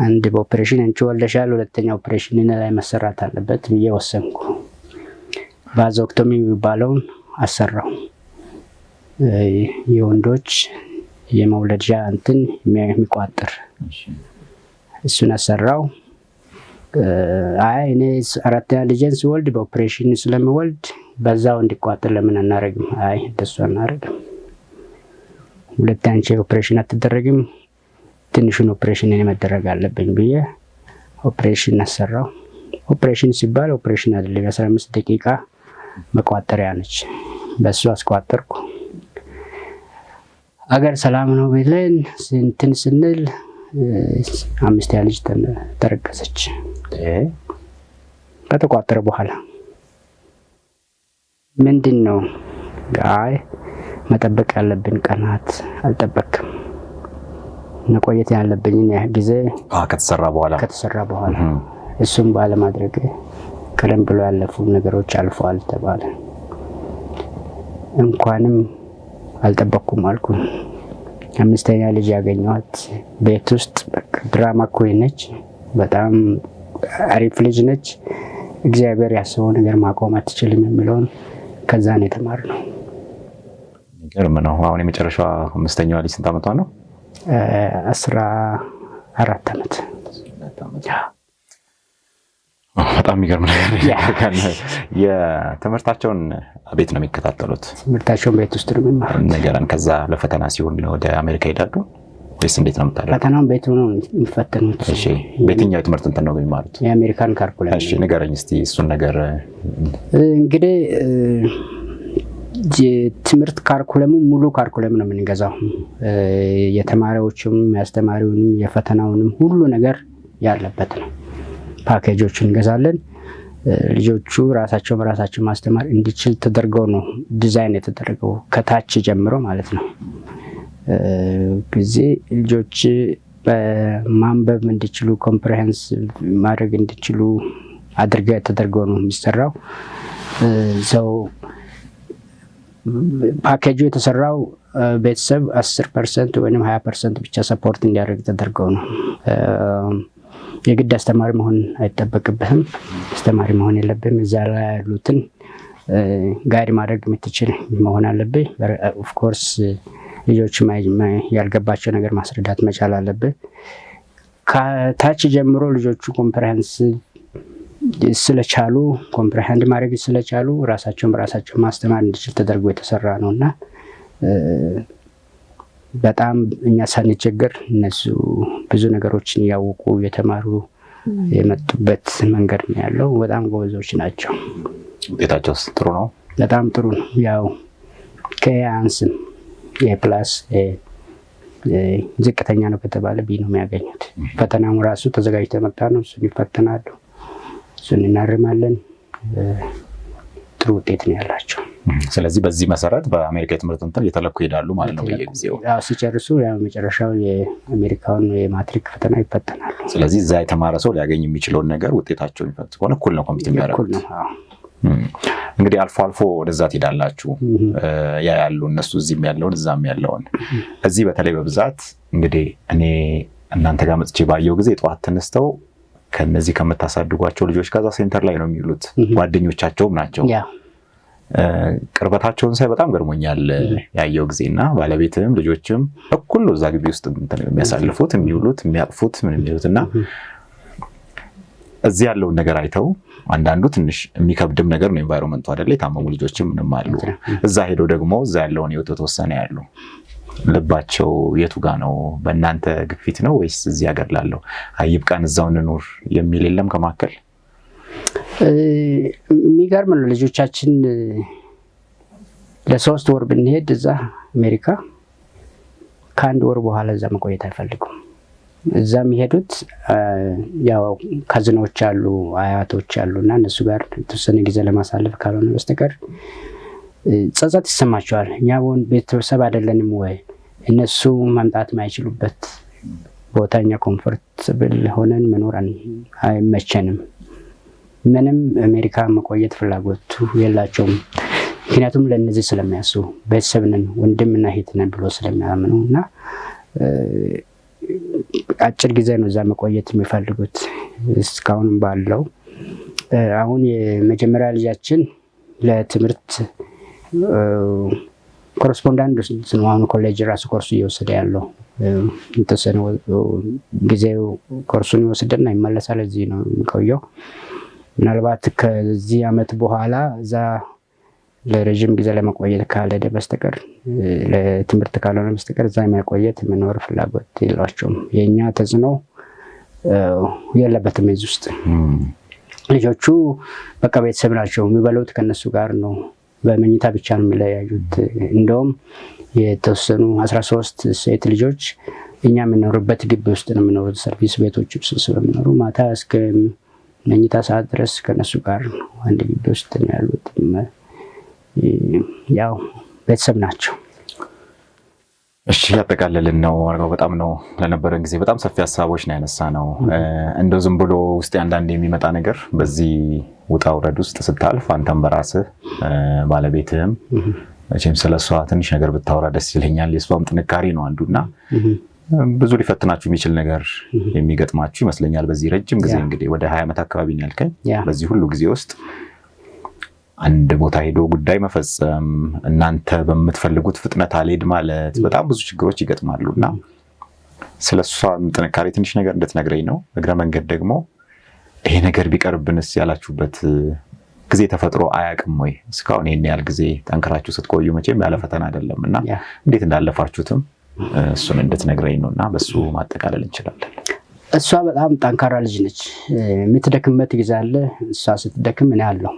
አንድ በኦፕሬሽን አንቺ ወልደሻል፣ ሁለተኛ ኦፕሬሽን ላይ መሰራት አለበት ብዬ ወሰንኩ። ቫዞክቶሚ የሚባለውን አሰራው። የወንዶች የመውለጃ እንትን የሚቋጥር እሱን አሰራው። እኔ አራተኛ ልጄን ሲወልድ በኦፕሬሽን ስለምወልድ በዛው እንዲቋጥር ለምን አናረግም? እንደሱ አናረግም። ሁለተኛ ኦፕሬሽን አትደረግም፣ ትንሹን ኦፕሬሽን መደረግ አለብኝ ብዬ ኦፕሬሽን አሰራው። ኦፕሬሽን ሲባል ኦፕሬሽን አይደለም፣ 15 ደቂቃ መቋጠሪያ ነች። በሱ አስቋጠርኩ። አገር ሰላም ነው ብለን እንትን ስንል 5ኛ ልጅ ተረገዘች። ከተቋጠረ በኋላ ምንድን ነው መጠበቅ ያለብን ቀናት አልጠበቅም። መቆየት ያለብኝን ጊዜ ከተሰራ በኋላ እሱም ባለማድረግ ቀደም ብሎ ያለፉ ነገሮች አልፈዋል ተባለ። እንኳንም አልጠበቅኩም አልኩ። 5ኛ ልጅ ያገኘኋት ቤት ውስጥ ድራማ ኩዊን ነች። በጣም አሪፍ ልጅ ነች። እግዚአብሔር ያስበው ነገር ማቆም አትችልም የሚለውን ከዛ ነው የተማርነው። ገርም ነው። አሁን የመጨረሻዋ 5ኛዋ ልጅ ስንት ዓመቷ ነው? 14 ዓመት። በጣም የሚገርም ነገር። የትምህርታቸውን ቤት ነው የሚከታተሉት? ትምህርታቸውን ቤት ውስጥ ነው የሚማሩት። ነገርን ከዛ ለፈተና ሲሆን ወደ አሜሪካ ይሄዳሉ ወይስ እንዴት ነው የምታደርገው? ፈተናውን ቤት ሆነው የሚፈተኑት። እሺ፣ በየትኛው ትምህርት እንትን ነው የሚማሩት? የአሜሪካን ካርኩለም። እሺ፣ ንገረኝ እስቲ እሱን ነገር። እንግዲህ የትምህርት ካርኩለሙ ሙሉ ካርኩለም ነው የምንገዛው። የተማሪዎቹም የአስተማሪውንም የፈተናውንም ሁሉ ነገር ያለበት ነው። ፓኬጆችን እንገዛለን። ልጆቹ ራሳቸው በራሳቸው ማስተማር እንዲችል ተደርገው ነው ዲዛይን የተደረገው ከታች ጀምሮ ማለት ነው። ጊዜ ልጆች በማንበብ እንዲችሉ ኮምፕሬሄንስ ማድረግ እንዲችሉ አድርገው ተደርገው ነው የሚሰራው። ሰው ፓኬጁ የተሰራው ቤተሰብ 10% ወይም 20% ብቻ ሰፖርት እንዲያደርግ ተደርገው ነው። የግድ አስተማሪ መሆን አይጠበቅብህም። አስተማሪ መሆን የለብህም። እዛ ላይ ያሉትን ጋይድ ማድረግ የምትችል መሆን አለብህ። ኦፍኮርስ ልጆች ያልገባቸው ነገር ማስረዳት መቻል አለብህ። ከታች ጀምሮ ልጆቹ ኮምፕሬሄንስ ስለቻሉ ኮምፕሬሄንድ ማድረግ ስለቻሉ ራሳቸውን በራሳቸው ማስተማር እንዲችል ተደርጎ የተሰራ ነው እና በጣም እኛ ሳንቸገር እነሱ ብዙ ነገሮችን እያወቁ የተማሩ የመጡበት መንገድ ነው ያለው። በጣም ጎበዞች ናቸው። ውጤታቸውስ ጥሩ ነው? በጣም ጥሩ ነው። ያው ከአንስም የፕላስ ዝቅተኛ ነው ከተባለ ቢ ነው የሚያገኙት። ፈተናው ራሱ ተዘጋጅቶ መጣ ነው። እሱን ይፈተናሉ፣ እሱን እናርማለን። ጥሩ ውጤት ነው ያላቸው። ስለዚህ በዚህ መሰረት በአሜሪካ የትምህርት እንትን እየተለኩ ይሄዳሉ ማለት ነው በየጊዜው። ሲጨርሱ ያው መጨረሻው የአሜሪካውን የማትሪክ ፈተና ይፈተናሉ። ስለዚህ እዛ የተማረ ሰው ሊያገኝ የሚችለውን ነገር ውጤታቸውን ይፈት ከሆነ እኩል ነው ኮምፒት የሚያደርጉት። እንግዲህ አልፎ አልፎ ወደዛ ትሄዳላችሁ ያ ያሉ እነሱ እዚህም ያለውን እዛም ያለውን። እዚህ በተለይ በብዛት እንግዲህ እኔ እናንተ ጋር መጥቼ ባየው ጊዜ ጠዋት ተነስተው ከነዚህ ከምታሳድጓቸው ልጆች ከዛ ሴንተር ላይ ነው የሚሉት። ጓደኞቻቸውም ናቸው። ቅርበታቸውን ሳይ በጣም ገርሞኛል ያየው ጊዜና ባለቤትም ልጆችም እኩል ነው እዛ ግቢ ውስጥ የሚያሳልፉት የሚውሉት የሚያጥፉት ምን የሚሉትና እዚህ ያለውን ነገር አይተው አንዳንዱ ትንሽ የሚከብድም ነገር ነው ኤንቫይሮንመንቱ አይደለ? የታመሙ ልጆችም ምንም አሉ። እዛ ሄደው ደግሞ እዛ ያለውን ህይወት ተወሰነ ያሉ ልባቸው የቱ ጋር ነው? በእናንተ ግፊት ነው ወይስ እዚህ ሀገር ላለው አይብቃን እዛው እንኑር የሚል የለም ከማከል? የሚገርም ነው። ልጆቻችን ለ3 ወር ብንሄድ እዛ አሜሪካ ከ1 ወር በኋላ እዛ መቆየት አይፈልጉም። እዛ የሚሄዱት ያው ካዝኖች አሉ፣ አያቶች አሉና እነሱ ጋር የተወሰነ ጊዜ ለማሳለፍ ካልሆነ በስተቀር ጸጸት ይሰማቸዋል። እኛ ቤተሰብ አይደለንም ወይ? እነሱ መምጣት የማይችሉበት ቦታኛ ኮምፎርታብል ሆነን መኖር አይመቸንም። ምንም አሜሪካ መቆየት ፍላጎቱ የላቸውም። ምክንያቱም ለነዚህ ስለሚያስቡ ቤተሰብ ነን ወንድምና እህት ነን ብሎ ስለሚያምኑ እና አጭር ጊዜ ነው እዛ መቆየት የሚፈልጉት እስካሁን ባለው። አሁን የመጀመሪያ ልጃችን ለትምህርት ኮረስፖንዳንት ነው። አሁን ኮሌጅ ራሱ ኮርሱ እየወሰደ ያለው የተወሰነ ጊዜው ኮርሱን ይወስድና ይመለሳል። እዚህ ነው የሚቆየው። ምናልባት ከዚህ ዓመት በኋላ እዛ ለረጅም ጊዜ ለመቆየት ካልሄደ በስተቀር ለትምህርት ካልሆነ በስተቀር እዛ የመቆየት መኖር ፍላጎት የላቸውም። የእኛ ተጽዕኖ የለበትም እዚህ ውስጥ። ልጆቹ በቃ ቤተሰብ ናቸው። የሚበሉት ከነሱ ጋር ነው። በመኝታ ብቻ ነው የሚለያዩት። እንደውም የተወሰኑ 13 ሴት ልጆች እኛ የምንኖርበት ግቢ ውስጥ ነው የሚኖሩት። ሰርቪስ ቤቶች ውስጥ ስለሚኖሩ ማታ እስከ መኝታ ሰዓት ድረስ ከነሱ ጋር ነው አንድ ግቢ ውስጥ ነው ያሉት። ያው ቤተሰብ ናቸው። እሺ ያጠቃልልን ነው አርጋው። በጣም ነው ለነበረን ጊዜ በጣም ሰፊ ሀሳቦች ነው ያነሳ ነው። እንደው ዝም ብሎ ውስጥ አንዳንድ የሚመጣ ነገር በዚህ ውጣ ውረድ ውስጥ ስታልፍ አንተም በራስህ ባለቤትህም መቼም ስለሷ ትንሽ ነገር ብታወራ ደስ ይለኛል። የሷም ጥንካሬ ነው አንዱና ብዙ ሊፈትናችሁ የሚችል ነገር የሚገጥማችሁ ይመስለኛል። በዚህ ረጅም ጊዜ እንግዲህ ወደ 20 ዓመት አካባቢ ነው ያልከኝ። በዚህ ሁሉ ጊዜ ውስጥ አንድ ቦታ ሄዶ ጉዳይ መፈጸም፣ እናንተ በምትፈልጉት ፍጥነት አልሄድ ማለት በጣም ብዙ ችግሮች ይገጥማሉና ስለሷ ጥንካሬ ትንሽ ነገር እንድትነግረኝ ነው። እግረ መንገድ ደግሞ ይሄ ነገር ቢቀርብንስ ያላችሁበት ጊዜ ተፈጥሮ አያውቅም ወይ? እስካሁን ይሄን ያህል ጊዜ ጠንክራችሁ ስትቆዩ መቼም ያለ ፈተና አይደለምና እንዴት እንዳለፋችሁትም እሱን እንድትነግረኝ ነውና በሱ ማጠቃለል እንችላለን። እሷ በጣም ጠንካራ ልጅ ነች። የምትደክምበት ጊዜ አለ። እሷ ስትደክም እኔ አለሁ።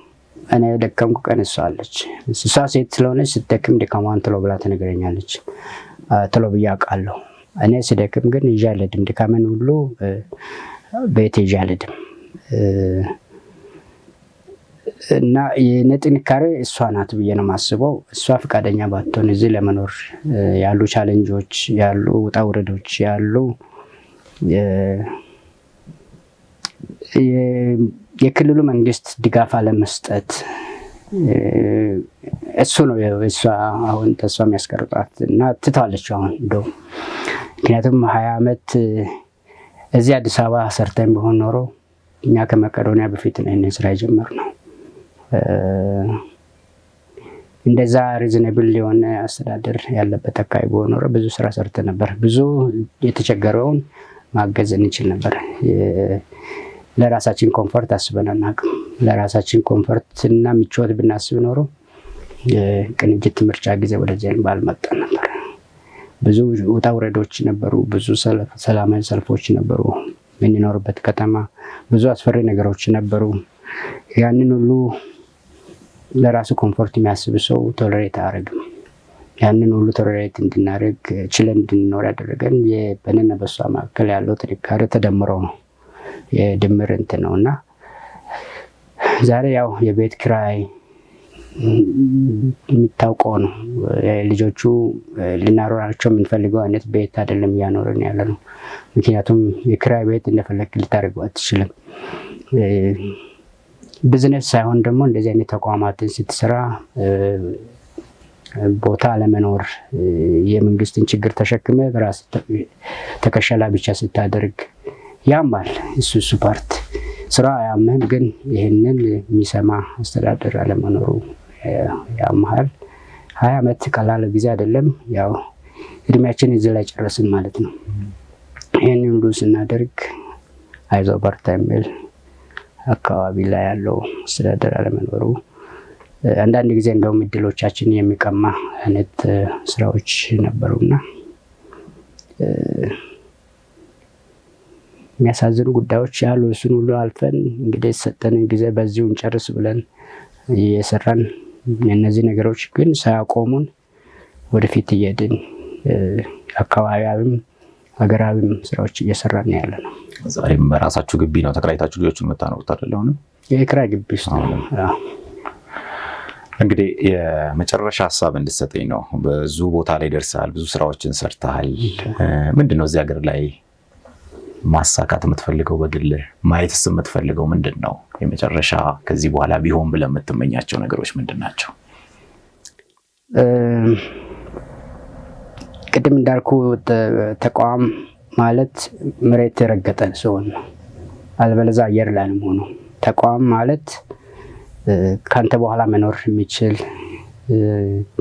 እኔ ደከምኩ ቀን እሷ አለች። እሷ ሴት ስለሆነች ስትደክም ድካሟን ቶሎ ብላ ትነግረኛለች። ቶሎ ብዬ አውቃለሁ። እኔ ስደክም ግን ይዤ አልሄድም። ድካሜን ሁሉ ቤት ይዤ አልሄድም እና የኔ ጥንካሬ እሷ ናት ብዬ ነው የማስበው። እሷ ፈቃደኛ ባትሆን እዚህ ለመኖር ያሉ ቻሌንጆች ያሉ ውጣ ውረዶች ያሉ የክልሉ መንግስት ድጋፍ አለመስጠት እሱ ነው እሷ አሁን ተስፋ የሚያስቀርጣት እና ትታለች አሁን እንደው። ምክንያቱም 20 ዓመት እዚህ አዲስ አበባ ሰርተን ቢሆን ኖሮ እኛ ከመቄዶንያ በፊት ነው ይሄንን ስራ የጀመርነው። እንደዛ ሪዝነብል የሆነ አስተዳደር ያለበት አካባቢ ቢሆን ኖሮ ብዙ ስራ ሰርተን ነበር። ብዙ የተቸገረውን ማገዝ እንችል ነበር። ለራሳችን ኮምፎርት አስበን አናውቅም። ለራሳችን ኮምፎርት እና ምቾት ብናስብ ኖሮ ቅንጅት ምርጫ ጊዜ ወደዚህ ባልመጣን ነበር። ብዙ ውጣ ውረዶች ነበሩ። ብዙ ሰላማዊ ሰልፎች ነበሩ። የምንኖርበት ከተማ ብዙ አስፈሪ ነገሮች ነበሩ። ያንን ሁሉ ለራሱ ኮምፎርት የሚያስብ ሰው ቶለሬት አያደርግም። ያንን ሁሉ ቶለሬት እንድናደርግ ችለን እንድንኖር ያደረገን በእኔና በሷ መካከል ያለው ጥንካሬ ተደምሮ ነው። የድምር እንትን ነውና ዛሬ ያው የቤት ኪራይ የሚታውቀው ነው። ልጆቹ ልናኖራቸው የምንፈልገው አይነት ቤት አይደለም እያኖረን ያለ ነው። ምክንያቱም የኪራይ ቤት እንደፈለክ ልታደርገው አትችልም። ቢዝነስ ሳይሆን ደግሞ እንደዚህ አይነት ተቋማትን ስትሰራ ቦታ ለመኖር የመንግስትን ችግር ተሸክመ በራስ ተከሸላ ብቻ ስታደርግ ያማል። እሱ ፓርት ስራ ያመህም፣ ግን ይህንን የሚሰማ አስተዳደር አለመኖሩ ያማል። 20 ዓመት ቀላል ጊዜ አይደለም። ያው እድሜያችን እዚህ ላይ ጨረስን ማለት ነው። ይህን ሁሉ ስናደርግ አይዞህ በርታ የሚል አካባቢ ላይ ያለው አስተዳደር አለመኖሩ አንዳንድ ጊዜ እንደውም እድሎቻችን የሚቀማ አይነት ስራዎች ነበሩና የሚያሳዝኑ ጉዳዮች ያሉ እሱን ሁሉ አልፈን እንግዲህ የተሰጠንን ጊዜ በዚሁ እንጨርስ ብለን እየሰራን እነዚህ ነገሮች ግን ሳያቆሙን ወደፊት እየሄድን አካባቢያዊም ሀገራዊም ስራዎች እየሰራን ያለ ነው። ዛሬም በራሳችሁ ግቢ ነው ተከራይታችሁ ልጆቹን የምታኖሩት አይደል? አሁን የኪራይ ግቢ ውስጥ ነው። እንግዲህ የመጨረሻ ሀሳብ እንድትሰጠኝ ነው። ብዙ ቦታ ላይ ደርሰሃል፣ ብዙ ስራዎችን ሰርተሃል። ምንድነው እዚህ ሀገር ላይ ማሳካት የምትፈልገው በግል ማየትስ የምትፈልገው ምንድን ነው? የመጨረሻ ከዚህ በኋላ ቢሆን ብለህ የምትመኛቸው ነገሮች ምንድን ናቸው? ቅድም እንዳልኩ ተቋም ማለት መሬት የረገጠ ሲሆን ነው፣ አልበለዚያ አየር ላይ ነው ሆኖ። ተቋም ማለት ካንተ በኋላ መኖር የሚችል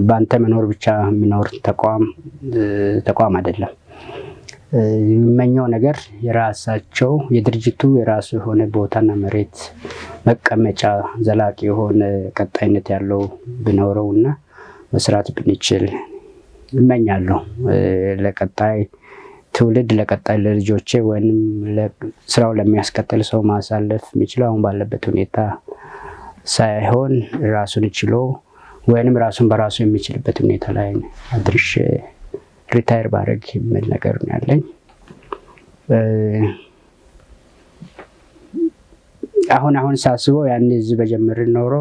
በአንተ መኖር ብቻ የሚኖር ተቋም አይደለም። የሚመኘው ነገር የራሳቸው የድርጅቱ የራሱ የሆነ ቦታና መሬት መቀመጫ ዘላቂ የሆነ ቀጣይነት ያለው ቢኖረው እና መስራት ብንችል እመኛለሁ። ለቀጣይ ትውልድ ለቀጣይ ለልጆቼ ወይም ስራው ለሚያስቀጥል ሰው ማሳለፍ የሚችለው አሁን ባለበት ሁኔታ ሳይሆን ራሱን ችሎ ወይንም ራሱን በራሱ የሚችልበት ሁኔታ ላይ አድርሼ ሪታየር ባረግ የሚል ነገር ነው ያለኝ። አሁን ሳስበው ያን እዚህ በጀመርን ኖሮ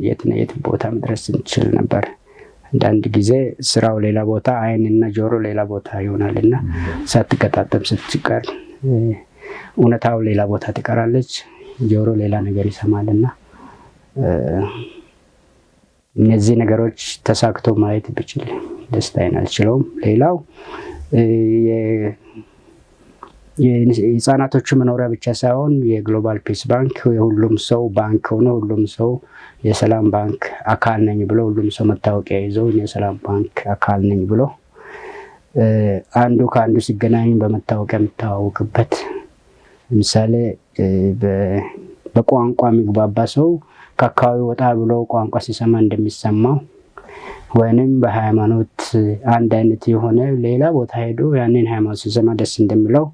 የት ቦታ መድረስ እንችል ነበር። አንዳንድ ጊዜ ስራው ሌላ ቦታ፣ አይንና ጆሮ ሌላ ቦታ ይሆናልና ሳትገጣጠም ስትቀር እውነታው ሌላ ቦታ ትቀራለች፣ ጆሮ ሌላ ነገር ይሰማልና እነዚህ ነገሮች ተሳክቶ ማየት ብችል ደስታዬን አልችለውም። ሌላው የህፃናቶቹ መኖሪያ ብቻ ሳይሆን የግሎባል ፒስ ባንክ የሁሉም ሰው ባንክ ሆኖ ሁሉም ሰው የሰላም ባንክ አካል ነኝ ብሎ ሁሉም ሰው መታወቂያ ይዘው የሰላም ባንክ አካል ነኝ ብሎ አንዱ ከአንዱ ሲገናኝ በመታወቂያ የሚተዋወቅበት፣ ለምሳሌ በቋንቋ የሚግባባ ሰው ከአካባቢ ወጣ ብሎ ቋንቋ ሲሰማ እንደሚሰማው ወይንም በሃይማኖት አንድ አይነት የሆነ ሌላ ቦታ ሄዶ ያንን ሃይማኖት ሲሰማ ደስ እንደሚለው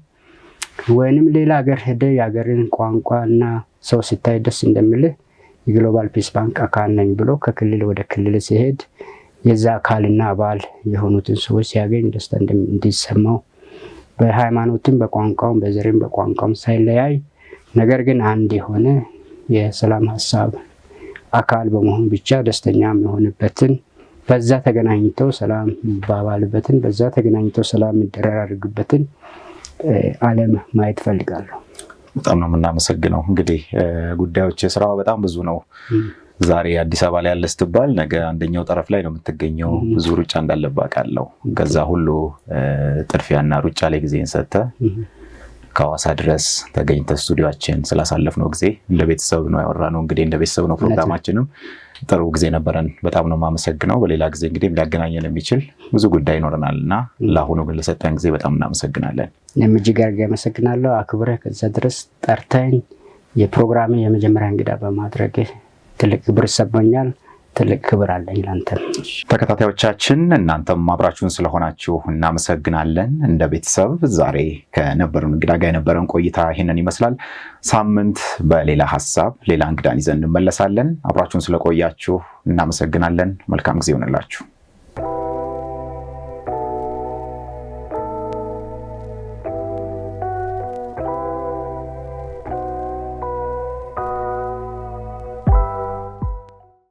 ወይንም ሌላ ሀገር ሄደ የሀገርን ቋንቋ እና ሰው ሲታይ ደስ እንደሚልህ የግሎባል ፒስ ባንክ አካል ነኝ ብሎ ከክልል ወደ ክልል ሲሄድ የዛ አካልና አባል የሆኑትን ሰዎች ሲያገኝ ደስታ እንዲሰማው በሃይማኖትም በቋንቋውም በዘርም በቋንቋውም ሳይለያይ ነገር ግን አንድ የሆነ የሰላም ሀሳብ አካል በመሆን ብቻ ደስተኛ የሆነበትን በዛ ተገናኝተው ሰላም ባባልበትን በዛ ተገናኝተው ሰላም የሚደራረግበትን ዓለም ማየት ፈልጋለሁ። በጣም ነው የምናመሰግነው። እንግዲህ ጉዳዮች የስራው በጣም ብዙ ነው። ዛሬ አዲስ አበባ ላይ ያለ ስትባል ነገ አንደኛው ጠረፍ ላይ ነው የምትገኘው። ብዙ ሩጫ እንዳለብህ አውቃለሁ። ከዛ ሁሉ ጥድፊያና ሩጫ ላይ ጊዜን ሰጥተህ ከሐዋሳ ድረስ ተገኝተህ ስቱዲዮአችን ስላሳለፍነው ጊዜ እንደ ቤተሰብ ነው ያወራነው። እንግዲህ እንደ ቤተሰብ ነው ፕሮግራማችንም። ጥሩ ጊዜ ነበረን። በጣም ነው የማመሰግነው። በሌላ ጊዜ እንግዲህ ሊያገናኘን የሚችል ብዙ ጉዳይ ይኖረናልና ለአሁኑ ግን ለሰጠን ጊዜ በጣም እናመሰግናለን። እጅግ አድርጌ አመሰግናለሁ። አክብረህ ከዛ ድረስ ጠርተኝ የፕሮግራሜ የመጀመሪያ እንግዳ በማድረግ ትልቅ ክብር ይሰማኛል። ትልቅ ክብር አለኝ ላንተ። ተከታታዮቻችን እናንተም አብራችሁን ስለሆናችሁ እናመሰግናለን። እንደ ቤተሰብ ዛሬ ከነበረን እንግዳ ጋር የነበረን ቆይታ ይህንን ይመስላል። ሳምንት በሌላ ሀሳብ ሌላ እንግዳን ይዘን እንመለሳለን። አብራችሁን ስለቆያችሁ እናመሰግናለን። መልካም ጊዜ ይሆንላችሁ።